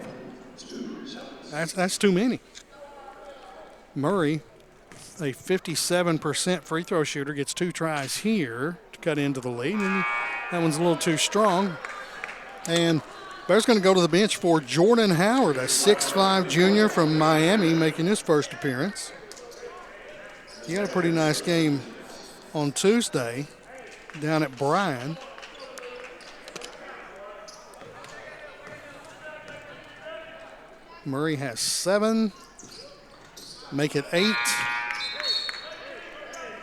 That's too many. Murray, a 57% free throw shooter, gets 2 tries here to cut into the lead, and that one's a little too strong. And Bears going to go to the bench for Jordan Howard, a 6'5 junior from Miami, making his first appearance. He had a pretty nice game on Tuesday down at Bryan. Murray has 7, make it 8.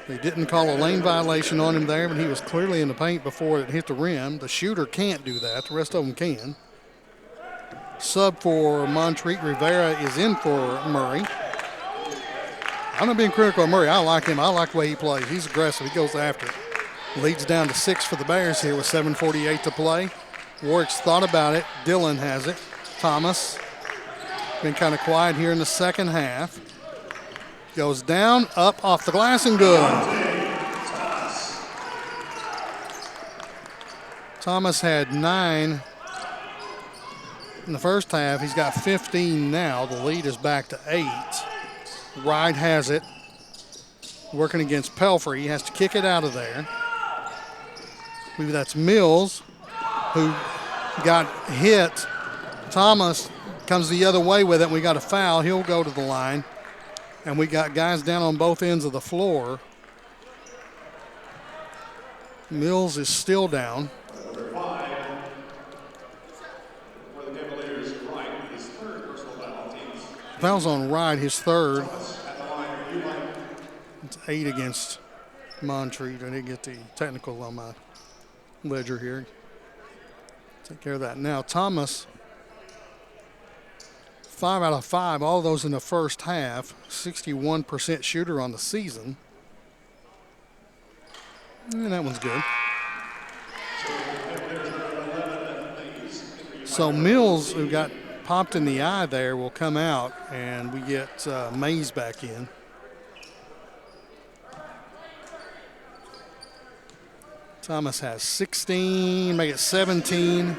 They didn't call a lane violation on him there, but he was clearly in the paint before it hit the rim. The shooter can't do that. The rest of them can. sub for Montreat. Rivera is in for Murray. I'm not being critical of Murray. I like him. I like the way he plays. He's aggressive. He goes after it. Leads down to 6 for the Bears here with 7:48 to play. Warwick's thought about it. Dillon has it. Thomas been kind of quiet here in the second half. Goes down, up, off the glass, and good. Thomas had 9 in the first half. He's got 15 now. The lead is back to 8. Wright has it. Working against Pelfrey. He has to kick it out of there. Maybe that's Mills, who got hit. Thomas comes the other way with it. We got a foul. He'll go to the line. And we got guys down on both ends of the floor. Mills is still down. Foul's on Wright, his third. It's 8 against Montreat. I didn't get the technical on my ledger here. Take care of that now. Thomas, 5 out of 5, all those in the first half. 61% shooter on the season. And that one's good. So Mills, who got popped in the eye there, will come out, and we get Mays back in. Thomas has 16, make it 17.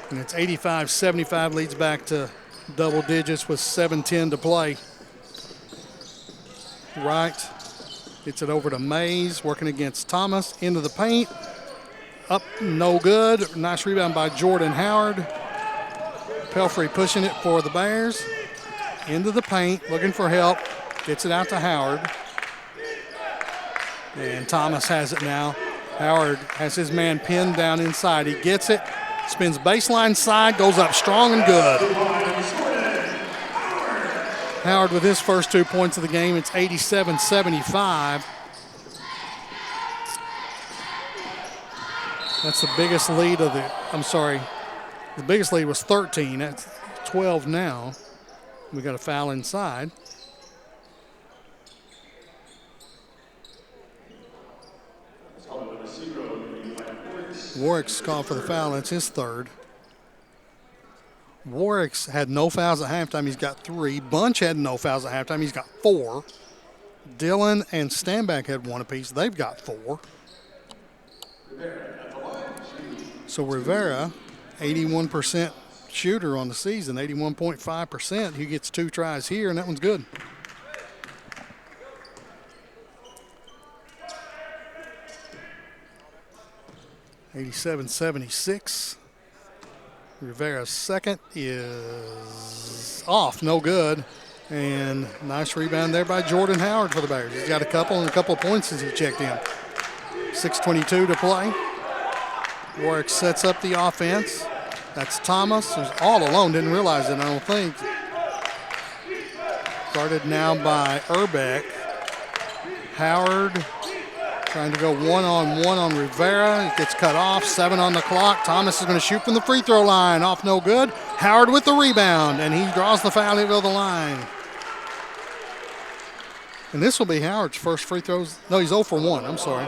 And it's 85-75, leads back to double digits with 7:10 to play. Wright gets it over to Mays, working against Thomas, into the paint. Up, no good. Nice rebound by Jordan Howard. Pelfrey pushing it for the Bears. Into the paint, looking for help. Gets it out to Howard. And Thomas has it now. Howard has his man pinned down inside. He gets it. Spins baseline side, goes up strong and good. Howard with his first 2 points of the game. It's 87-75. That's the biggest lead of the, the biggest lead was 13. That's 12 now. We got a foul inside. Warwick's called for the foul. That's his third. Warwick's had no fouls at halftime. He's got 3. Bunch had no fouls at halftime. He's got 4. Dillon and Stanback had 1 apiece. They've got 4. So Rivera, 81% shooter on the season, 81.5%. He gets 2 tries here, and that one's good. (87-76). Rivera's second is off, no good. And nice rebound there by Jordan Howard for the Bears. He's got a couple of points since he checked in. 6:22 to play. Warwick sets up the offense. That's Thomas, who's all alone. Didn't realize it, I don't think. Guarded now by Urbeck. Howard trying to go one-on-one on Rivera. It gets cut off. 7 on the clock. Thomas is going to shoot from the free throw line. Off, no good. Howard with the rebound, and he draws the foul. He'll go to the line. And this will be Howard's first free throws. No, he's 0 for 1. I'm sorry.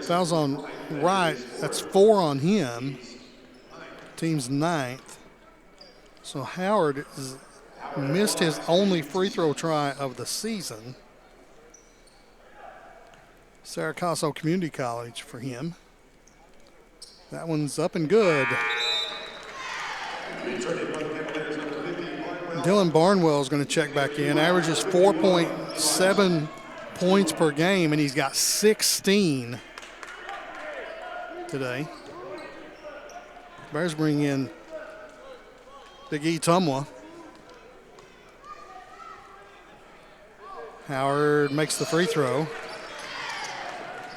Foul's on Wright. That's 4 on him. Team's 9th. So Howard has missed his only free throw try of the season. Saracasso Community College for him. That one's up and good. Dylan Barnwell is going to check back in. Averages 4.7 points per game, and he's got 16 today. Bears bring in Big E Tumwa. Howard makes the free throw.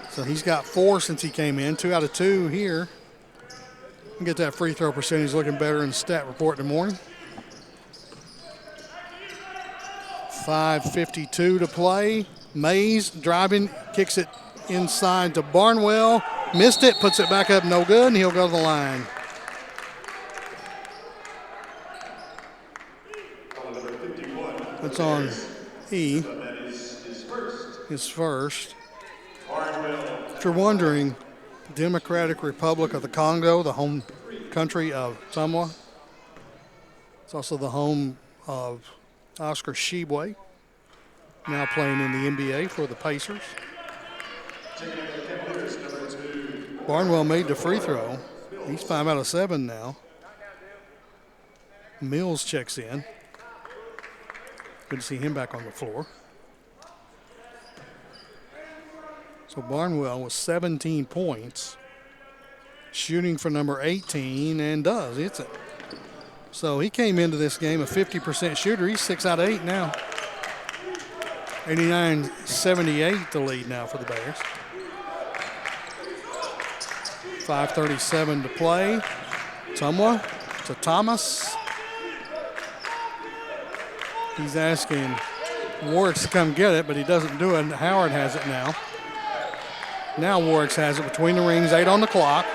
So he's got 4 since he came in, 2 out of 2 here. We'll get that free throw percentage looking better in the stat report in the morning. 5:52 to play. Mays driving, kicks it inside to Barnwell. Missed it, puts it back up, no good, and he'll go to the line. It's on E. His first. If you're wondering, Democratic Republic of the Congo, the home country of Samoa. It's also the home of Oscar Tshiebwe, now playing in the NBA for the Pacers. Barnwell made the free throw. He's 5 out of 7 now. Mills checks in. Good to see him back on the floor. So Barnwell with 17 points, shooting for number 18, and does. Hits it. So he came into this game a 50% shooter. He's 6 out of 8 now. 89-78 the lead now for the Bears. 5:37 to play. Tumwa to Thomas. He's asking Warwick to come get it, but he doesn't do it. Howard has it now. Now Warwick has it between the rings, 8 on the clock.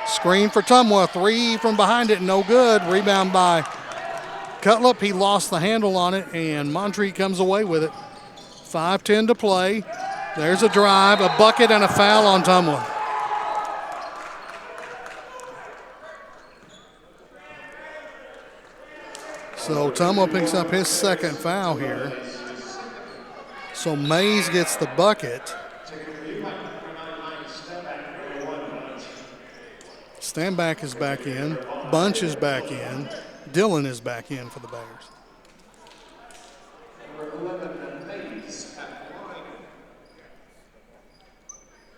Screen for Tumwa, 3 from behind it, no good. Rebound by Cutlip. He lost the handle on it, and Montreat comes away with it. 5:10 to play. There's a drive, a bucket, and a foul on Tumwa. So Tumwa picks up his second foul here. So Mays gets the bucket. Standback is back in. Bunch is back in. Dillon is back in for the Bears.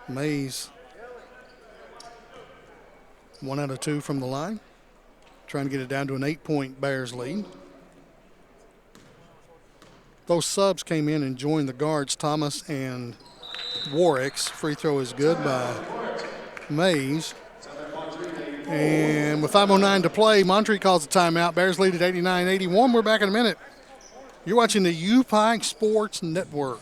Mays, 1 out of 2 from the line. Trying to get it down to an 8-point Bears lead. Those subs came in and joined the guards, Thomas and Warwick's. Free throw is good by Mays. And with 5:09 to play, Montreat calls a timeout. Bears lead at 89-81. We're back in a minute. You're watching the U-Pike Sports Network.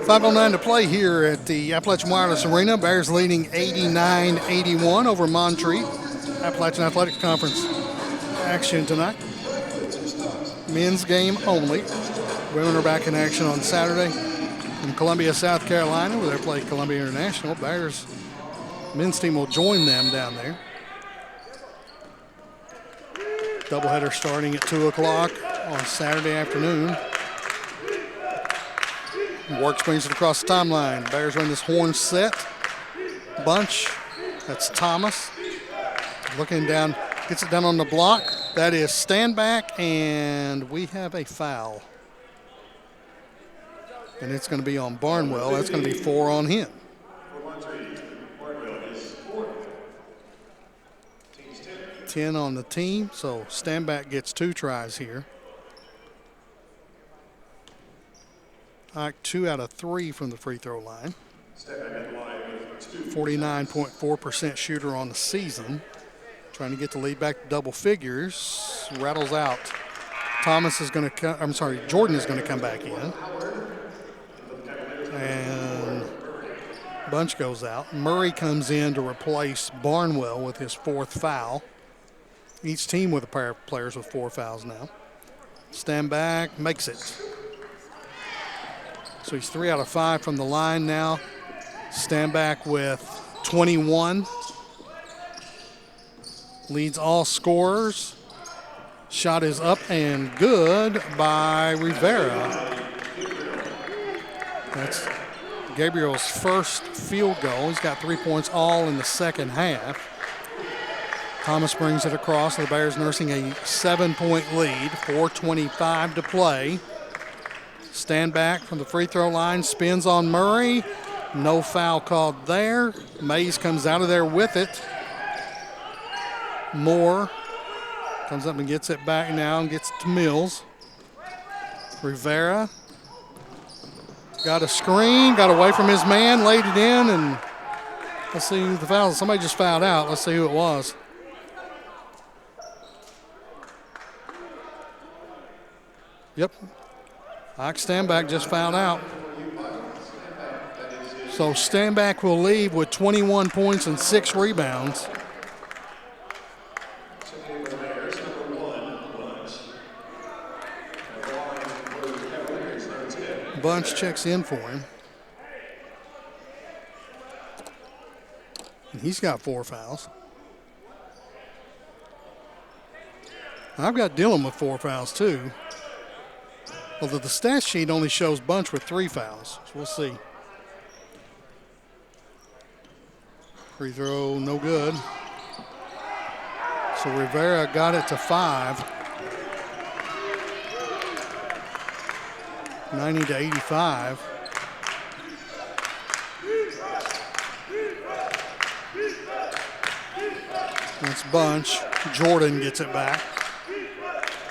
5:09 to play here at the Appalachian Wireless Arena. Bears leading 89-81 over Montreat. Appalachian Athletics Conference action tonight. Men's game only. Women are back in action on Saturday in Columbia, South Carolina, where they play Columbia International. Bears men's team will join them down there. Doubleheader starting at 2 o'clock on Saturday afternoon. Warwick brings it across the timeline. Bears run this horn set. Bunch. That's Thomas. Looking down. Gets it down on the block. That is Standback, and we have a foul. And it's going to be on Barnwell. That's going to be 4 on him. Ten on the team, so Standback gets 2 tries here. Ike 2 out of 3 from the free throw line. 49.4% shooter on the season. Trying to get the lead back to double figures. Rattles out. Thomas is going to come, I'm sorry, Jordan is going to come back in. And Bunch goes out. Murray comes in to replace Barnwell with his 4th foul. Each team with a pair of players with 4 fouls now. Standback makes it. So he's 3 out of 5 from the line now. Standback with 21. Leads all scorers. Shot is up and good by Rivera. That's Gabriel's first field goal. He's got 3 points all in the second half. Thomas brings it across. The Bears nursing a 7-point lead. 4:25 to play. Stand back from the free throw line. Spins on Murray. No foul called there. Mays comes out of there with it. Moore comes up and gets it back now and gets it to Mills. Rivera got a screen, got away from his man, laid it in, and let's see who the foul. Somebody just fouled out. Let's see who it was. Yep. Ike Standback just fouled out. So Standback will leave with 21 points and 6 rebounds. Bunch checks in for him. And he's got 4 fouls. I've got Dillon with 4 fouls too. Although the stat sheet only shows Bunch with 3 fouls. So we'll see. Free throw, no good. So Rivera got it to 5. 90-85. That's Bunch. Jordan gets it back.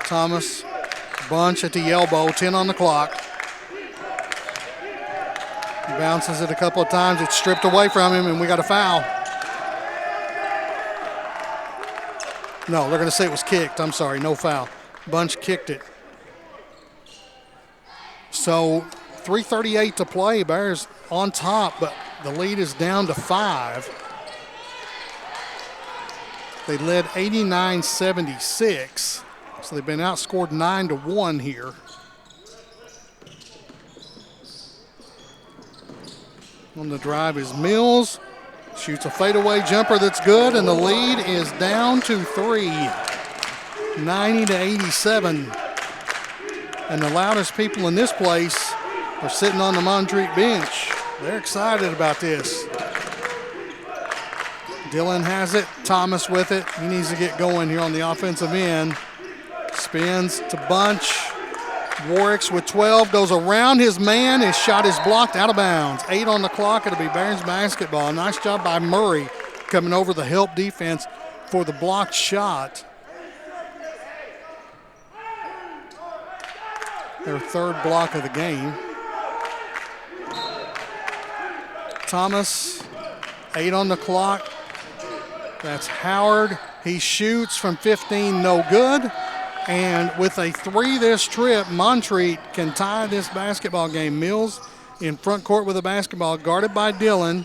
Thomas, Bunch at the elbow, 10 on the clock. He bounces it a couple of times. It's stripped away from him, and we got a foul. No, they're going to say it was kicked. I'm sorry, no foul. Bunch kicked it. So 3:38 to play. Bears on top, but the lead is down to 5. They led 89-76. So they've been outscored 9-1 here. On the drive is Mills. Shoots a fadeaway jumper that's good, and the lead is down to 3. 90-87. And the loudest people in this place are sitting on the Montreat bench. They're excited about this. Dillon has it. Thomas with it. He needs to get going here on the offensive end. Spins to Bunch. Warwick's with 12. Goes around his man. His shot is blocked out of bounds. 8 on the clock. It'll be Bears basketball. Nice job by Murray coming over the help defense for the blocked shot. Their 3rd block of the game. Thomas, 8 on the clock. That's Howard. He shoots from 15, no good. And with a 3 this trip, Montreat can tie this basketball game. Mills in front court with a basketball, guarded by Dillon,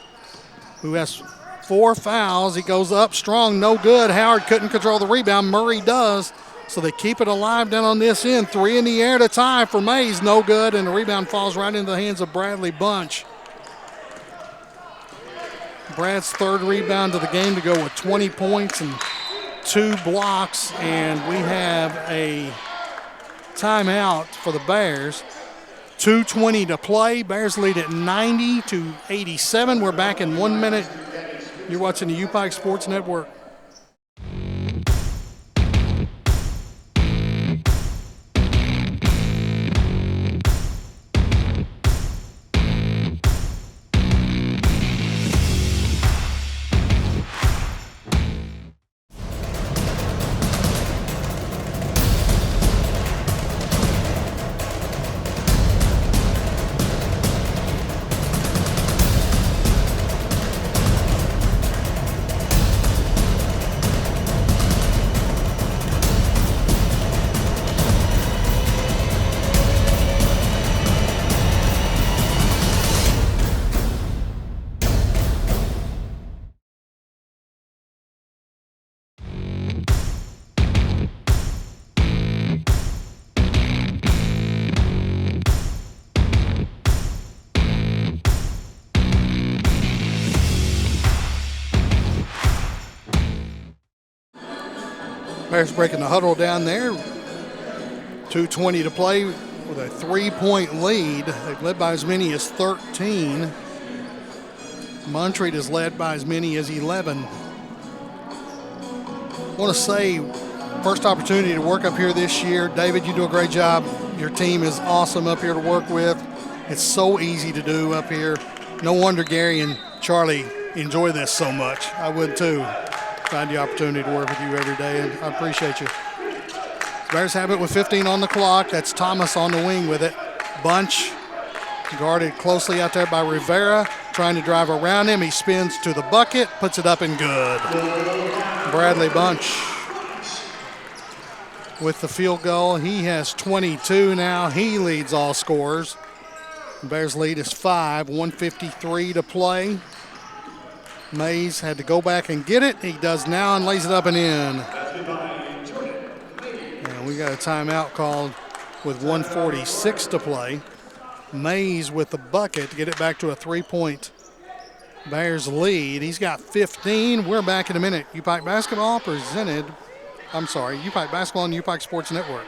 who has 4 fouls. He goes up strong, no good. Howard couldn't control the rebound. Murray does. So they keep it alive down on this end. 3 in the air to tie for Mays. No good, and the rebound falls right into the hands of Bradley Bunch. Brad's 3rd rebound of the game to go with 20 points and 2 blocks, and we have a timeout for the Bears. 2:20 to play. Bears lead at 90-87. We're back in 1 minute. You're watching the UPike Sports Network. Bears breaking the huddle down there. 2:20 to play with a 3-point lead. They've led by as many as 13. Montreat is led by as many as 11. I want to say, first opportunity to work up here this year. David, you do a great job. Your team is awesome up here to work with. It's so easy to do up here. No wonder Gary and Charlie enjoy this so much. I would too. Find the opportunity to work with you every day, and I appreciate you. Bears have it with 15 on the clock. That's Thomas on the wing with it. Bunch guarded closely out there by Rivera, trying to drive around him. He spins to the bucket, puts it up and good. Bradley Bunch with the field goal. He has 22 now. He leads all scorers. Bears lead is 5, 1:53 to play. Mays had to go back and get it. He does now and lays it up and in. And we got a timeout called with 1:46 to play. Mays with the bucket to get it back to a 3-point Bears lead. He's got 15. We're back in a minute. UPike basketball UPike basketball and UPike Sports Network.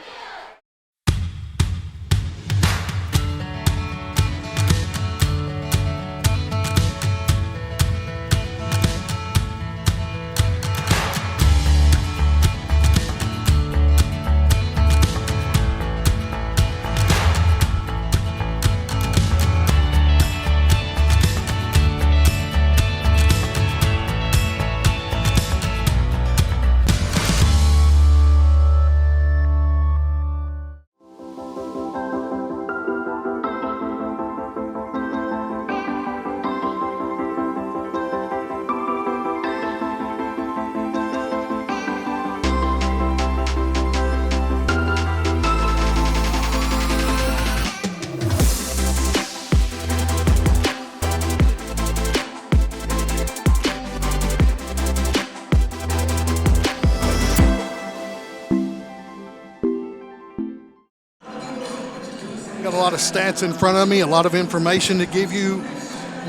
Got a lot of stats in front of me, a lot of information to give you.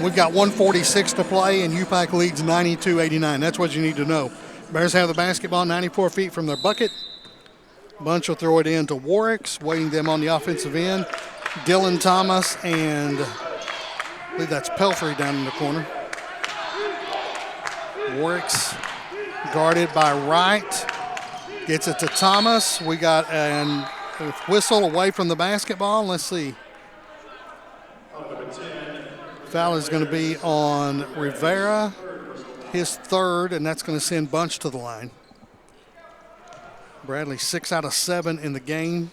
We've got 1:46 to play, and UPike leads 92-89. That's what you need to know. Bears have the basketball 94 feet from their bucket. Bunch will throw it in to Warwick's, waiting them on the offensive end. Dylan Thomas and I believe that's Pelfrey down in the corner. Warwick's guarded by Wright. Gets it to Thomas. We got an whistle away from the basketball. Let's see. Foul is going to be on Rivera, his third, and that's going to send Bunch to the line. Bradley 6 out of 7 in the game.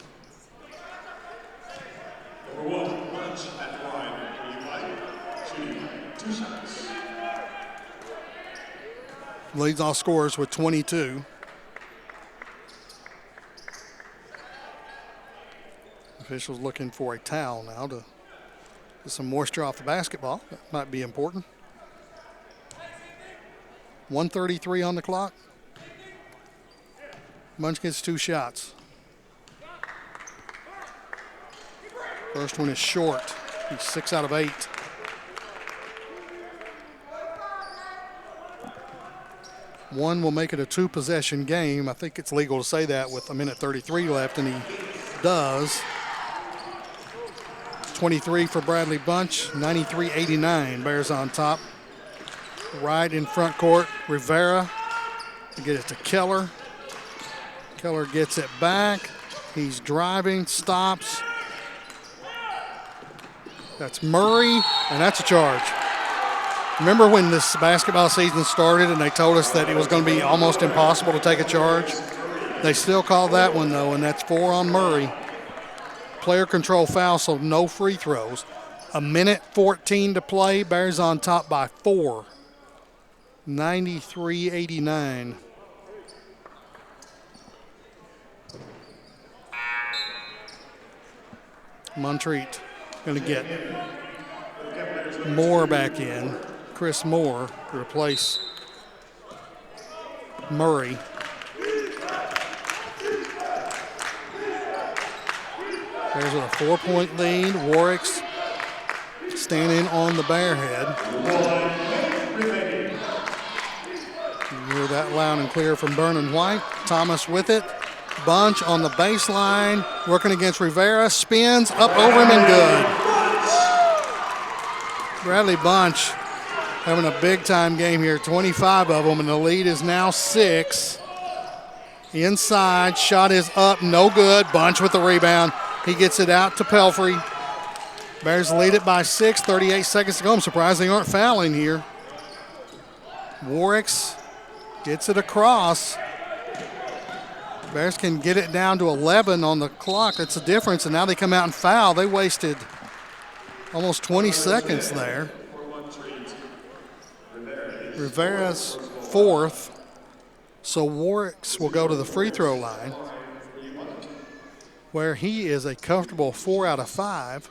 Number 1, Bunch at the line. Shooting 2 shots. Leads all scorers with 22. Officials looking for a towel now to get some moisture off the basketball. That might be important. 1:33 on the clock. Bunch gets 2 shots. First one is short. He's 6 out of 8. One will make it a 2-possession game. I think it's legal to say that with 1:33 left, and he does. 23 for Bradley Bunch, 93-89. Bears on top. Right in front court, Rivera to get it to Keller. Keller gets it back. He's driving, stops. That's Murray, and that's a charge. Remember when this basketball season started and they told us that it was going to be almost impossible to take a charge? They still call that one, though, and that's 4 on Murray. Player control foul, so no free throws. 1:14 to play. Bears on top by 4. 93-89. Montreat going to get Moore back in. Chris Moore to replace Murray. Bears with a 4-point lead. Warwick's standing on the Bear head. Hear that loud and clear from Vernon White. Thomas with it. Bunch on the baseline, working against Rivera. Spins up over him and good. Bradley Bunch having a big-time game here, 25 of them, and the lead is now 6. Inside, shot is up, no good. Bunch with the rebound. He gets it out to Pelfrey. Bears lead it by 6, 38 seconds to go. I'm surprised they aren't fouling here. Warwicks gets it across. Bears can get it down to 11 on the clock. That's the difference, and now they come out and foul. They wasted almost 20 seconds there. Rivera's 4th, so Warwicks will go to the free throw line, where he is a comfortable 4 out of 5.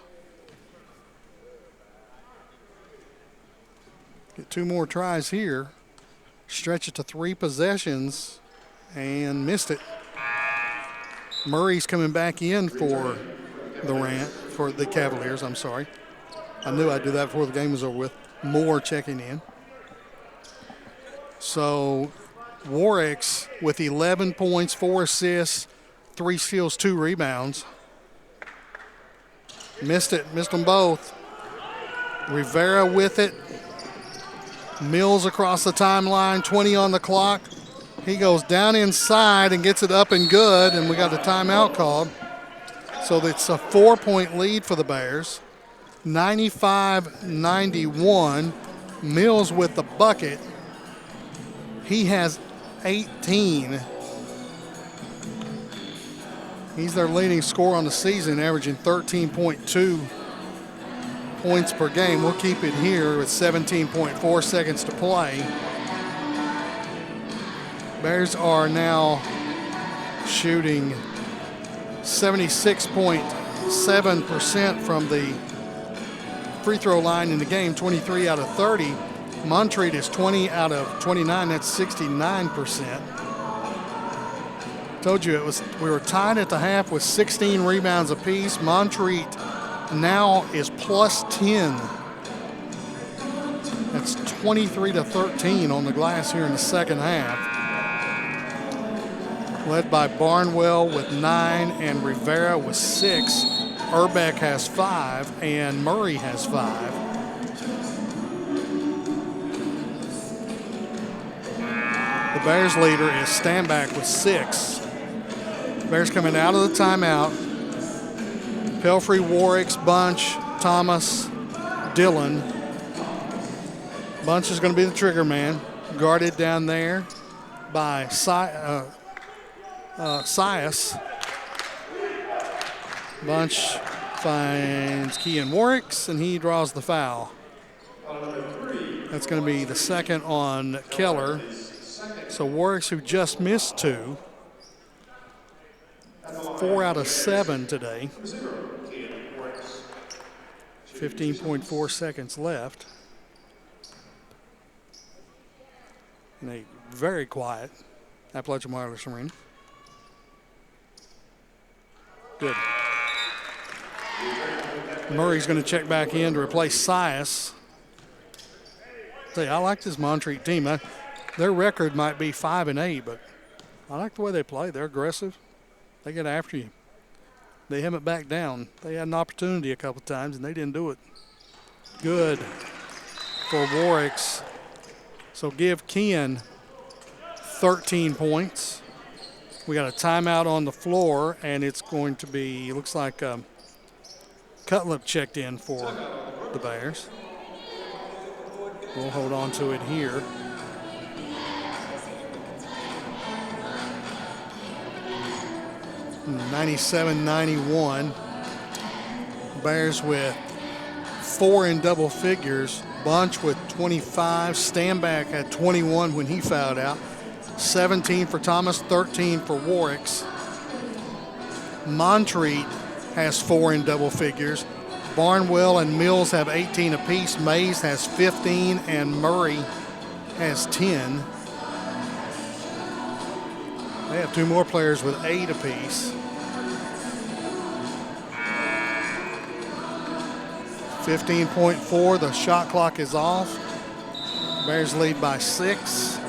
Get 2 more tries here. Stretch it to 3 possessions and missed it. Murray's coming back in for the Cavaliers, I'm sorry. I knew I'd do that before the game was over with. Moore checking in. So Warwicks with 11 points, 4 assists, 3 steals, 2 rebounds. Missed them both. Rivera with it. Mills across the timeline, 20 on the clock. He goes down inside and gets it up and good, and we got a timeout called. So it's a 4-point lead for the Bears. 95-91. Mills with the bucket. He has 18. He's their leading scorer on the season, averaging 13.2 points per game. We'll keep it here with 17.4 seconds to play. Bears are now shooting 76.7% from the free throw line in the game, 23 out of 30. Montreat is 20 out of 29. That's 69%. Told you we were tied at the half with 16 rebounds apiece. Montreat now is plus 10. That's 23-13 on the glass here in the second half. Led by Barnwell with 9 and Rivera with 6. Urbeck has 5 and Murray has 5. The Bears leader is Stanback with 6. Bears coming out of the timeout. Pelfrey, Warwicks, Bunch, Thomas, Dillon. Bunch is going to be the trigger man. Guarded down there by Sias. Bunch finds Kean Warwicks, and he draws the foul. That's going to be the second on Keller. So Warwicks, who just missed 2, 4 out of 7 today. 15.4 seconds left. In a very quiet Appalachian Wireless Arena. Good. Murray's going to check back in to replace Sias. I like this Montreat team. Their record might be 5-8, but I like the way they play. They're aggressive. They get after you. They haven't backed down. They had an opportunity a couple times, and they didn't do it. Good for Warwicks. So give Kean 13 points. We got a timeout on the floor, and it's going to be, looks like Cutlip checked in for the Bears. We'll hold on to it here. $97-91. Bears with 4 in double figures. Bunch with 25. Stanback had 21 when he fouled out. 17 for Thomas, 13 for Warwicks. Montreat has 4 in double figures. Barnwell and Mills have 18 apiece. Mays has 15 and Murray has 10. They have 2 more players with 8 apiece. 15.4, the shot clock is off. Bears lead by 6.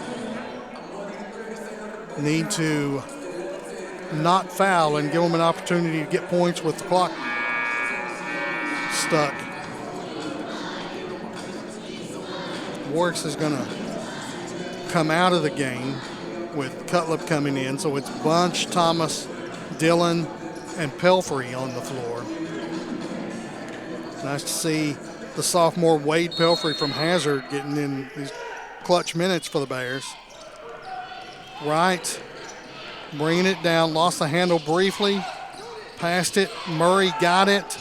need to not foul and give them an opportunity to get points with the clock stuck. Warwick's is going to come out of the game with Cutlip coming in. So it's Bunch, Thomas, Dillon, and Pelfrey on the floor. Nice to see the sophomore Wade Pelfrey from Hazard getting in these clutch minutes for the Bears. Wright bringing it down, lost the handle briefly, passed it. Murray got it,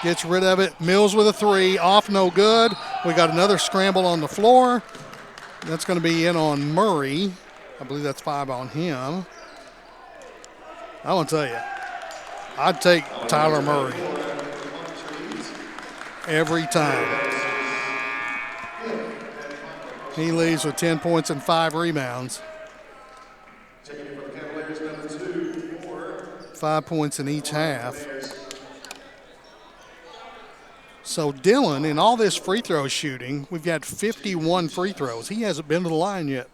gets rid of it. Mills with a three, off no good. We got another scramble on the floor. That's going to be in on Murray. I believe that's 5 on him. I want to tell you, I'd take Tyler Murray every time. He leaves with 10 points and 5 rebounds. 5 points in each half. So Dillon, in all this free throw shooting, we've got 51 free throws. He hasn't been to the line yet.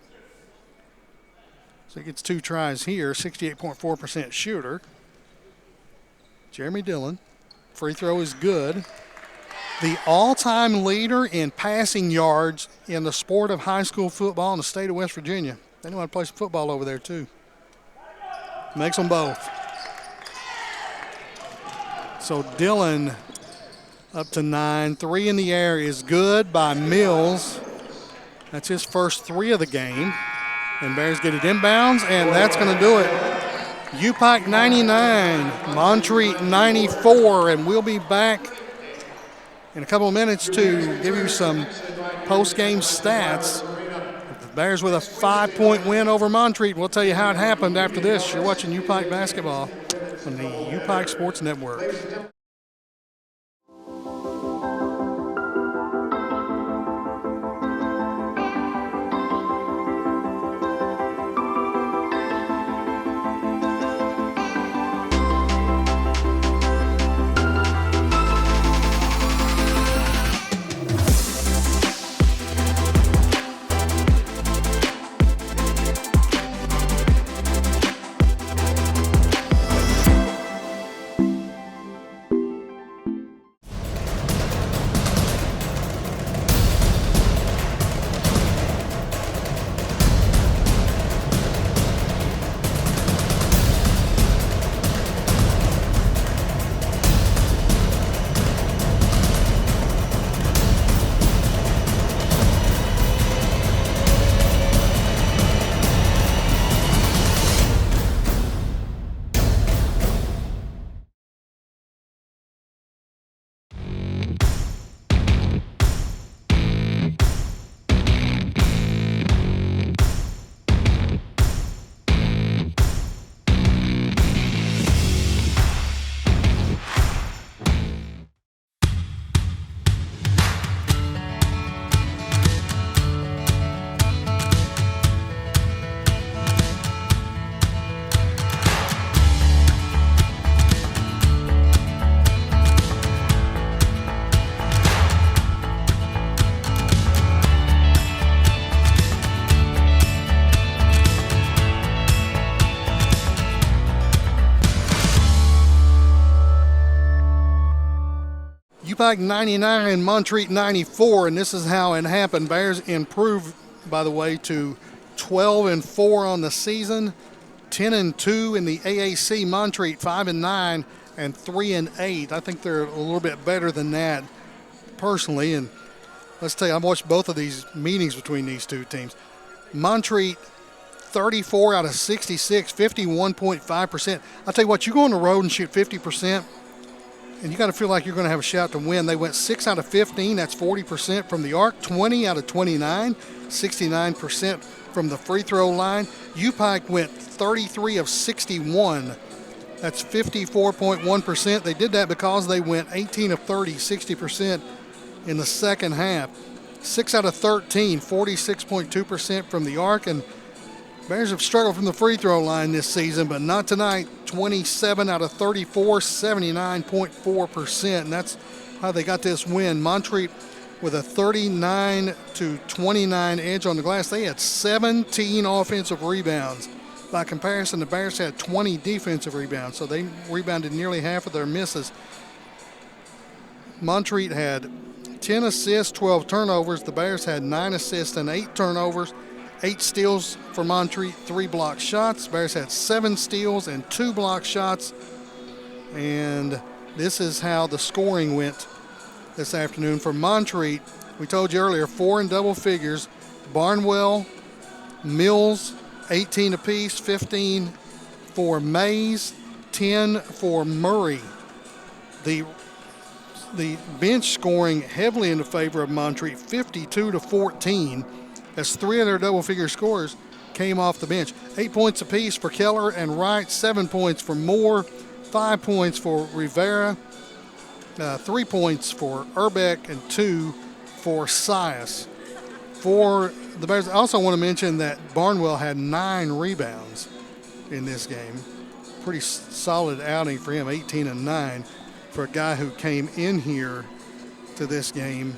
So he gets 2 tries here, 68.4% shooter. Jeremy Dillon, free throw is good. The all-time leader in passing yards in the sport of high school football in the state of West Virginia. They know how to play some football over there, too. Makes them both. So Dillon up to 9. 3 in the air is good by Mills. That's his first 3 of the game. And Bears get it inbounds, and that's going to do it. UPike 99, Montreat 94, and we'll be back in a couple of minutes to give you some post-game stats. The Bears with a 5-point win over Montreat. We'll tell you how it happened after this. You're watching UPike basketball on the UPike Sports Network. UPike 99, Montreat 94, and this is how it happened. Bears improved, by the way, to 12-4 on the season, 10-2 in the AAC. Montreat 5-9 and 3-8. I think they're a little bit better than that personally. And let's tell you, I've watched both of these meetings between these two teams. Montreat 34 out of 66, 51.5%. I'll tell you what, you go on the road and shoot 50%, and you got to feel like you're going to have a shot to win. They went 6 out of 15, that's 40% from the arc, 20 out of 29, 69% from the free throw line. UPike went 33 of 61, that's 54.1%. They did that because they went 18 of 30, 60% in the second half. 6 out of 13, 46.2% from the arc, and Bears have struggled from the free throw line this season, but not tonight. 27 out of 34, 79.4%, and that's how they got this win. Montreat with a 39-29 edge on the glass. They had 17 offensive rebounds By comparison, the Bears had 20 defensive rebounds, so they rebounded nearly half of their misses. Montreat had 10 assists, 12 turnovers. The Bears had 9 assists and 8 turnovers. 8 steals for Montreat, 3 blocked shots. The Bears had 7 steals and 2 blocked shots. And this is how the scoring went this afternoon. For Montreat, we told you earlier, 4 in double figures. Barnwell, Mills, 18 apiece, 15 for Mays, 10 for Murray. The bench scoring heavily in the favor of Montreat, 52-14, as 3 of their double-figure scorers came off the bench. 8 points apiece for Keller and Wright, 7 points for Moore, 5 points for Rivera, 3 points for Urbeck, and 2 for Sias. For the Bears, I also want to mention that Barnwell had 9 rebounds in this game. Pretty solid outing for him, 18 and 9 for a guy who came in here to this game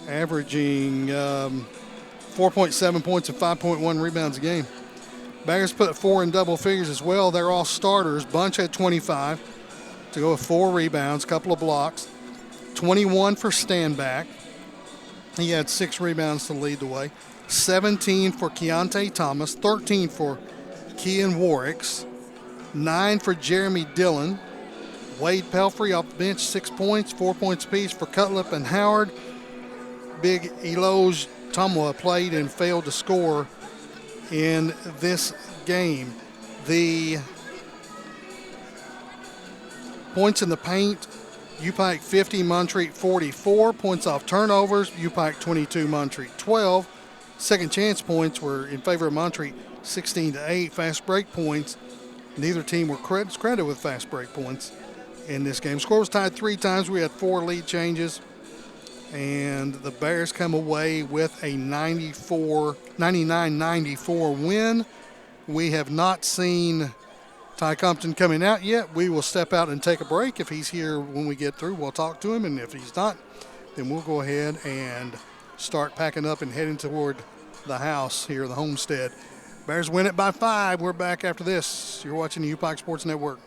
averaging 4.7 points and 5.1 rebounds a game. Bears put 4 in double figures as well. They're all starters. Bunch had 25 to go with 4 rebounds, couple of blocks. 21 for Standback. He had 6 rebounds to lead the way. 17 for Keontae Thomas, 13 for Kean Warwicks, 9 for Jeremy Dillon. Wade Pelfrey off the bench, 6 points, 4 points apiece for Cutlip and Howard. Big Eloge Tomwa played and failed to score in this game. The points in the paint, UPike 50, Montreat 44. Points off turnovers, UPike 22, Montreat 12. Second chance points were in favor of Montreat, 16-8. Fast break points, neither team were credited with fast break points in this game. Score was tied 3 times. We had 4 lead changes, and the Bears come away with a 99-94 win. We have not seen Ty Compton coming out yet. We will step out and take a break. If he's here when we get through, we'll talk to him, and if he's not, then we'll go ahead and start packing up and heading toward the house here, the homestead. Bears win it by 5. We're back after this. You're watching the UPike Sports Network.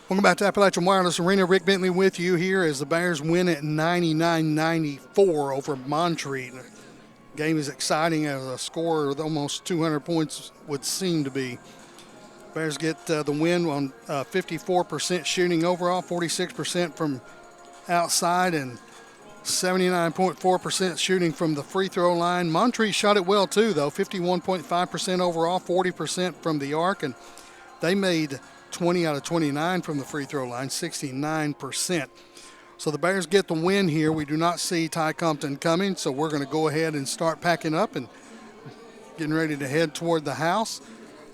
Welcome back to Appalachian Wireless Arena. Rick Bentley with you here as the Bears win at 99-94 over Montreat. Game is exciting as a score with almost 200 points would seem to be. Bears get the win on 54% shooting overall, 46% from outside, and 79.4% shooting from the free throw line. Montreat shot it well too, though, 51.5% overall, 40% from the arc, and they made 20 out of 29 from the free throw line, 69%. So the Bears get the win here. We do not see Ty Compton coming, so we're going to go ahead and start packing up and getting ready to head toward the house.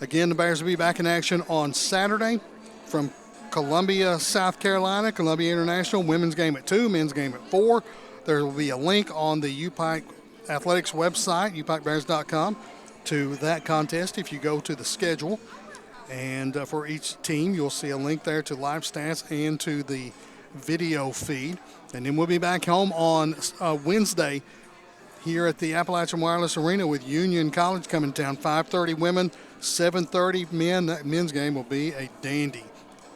Again, the Bears will be back in action on Saturday from Columbia, South Carolina, Columbia International. Women's game at 2, men's game at 4. There will be a link on the UPike Athletics website, upikebears.com, to that contest if you go to the schedule. And for each team, you'll see a link there to live stats and to the video feed. And then we'll be back home on Wednesday here at the Appalachian Wireless Arena with Union College coming down. 5:30 women, 7:30 men. That men's game will be a dandy.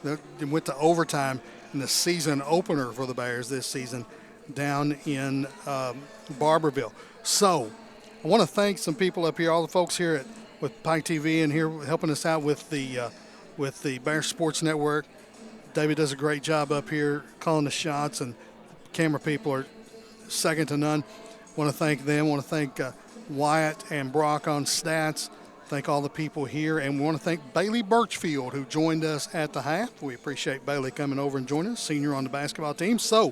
They went to overtime in the season opener for the Bears this season down in Barberville. So I want to thank some people up here, all the folks here with Pike TV and here helping us out with the Bears Sports Network. David does a great job up here calling the shots, and camera people are second to none. Want to thank them. Want to thank Wyatt and Brock on stats. Thank all the people here, and we want to thank Bailey Birchfield, who joined us at the half. We appreciate Bailey coming over and joining us, senior on the basketball team. So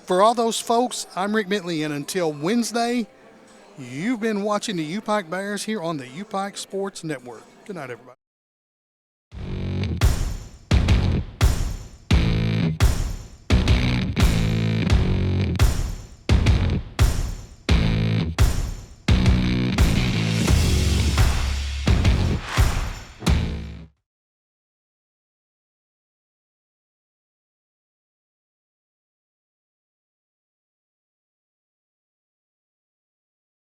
for all those folks, I'm Rick Bentley, and until Wednesday, you've been watching the UPike Bears here on the UPike Sports Network. Good night, everybody.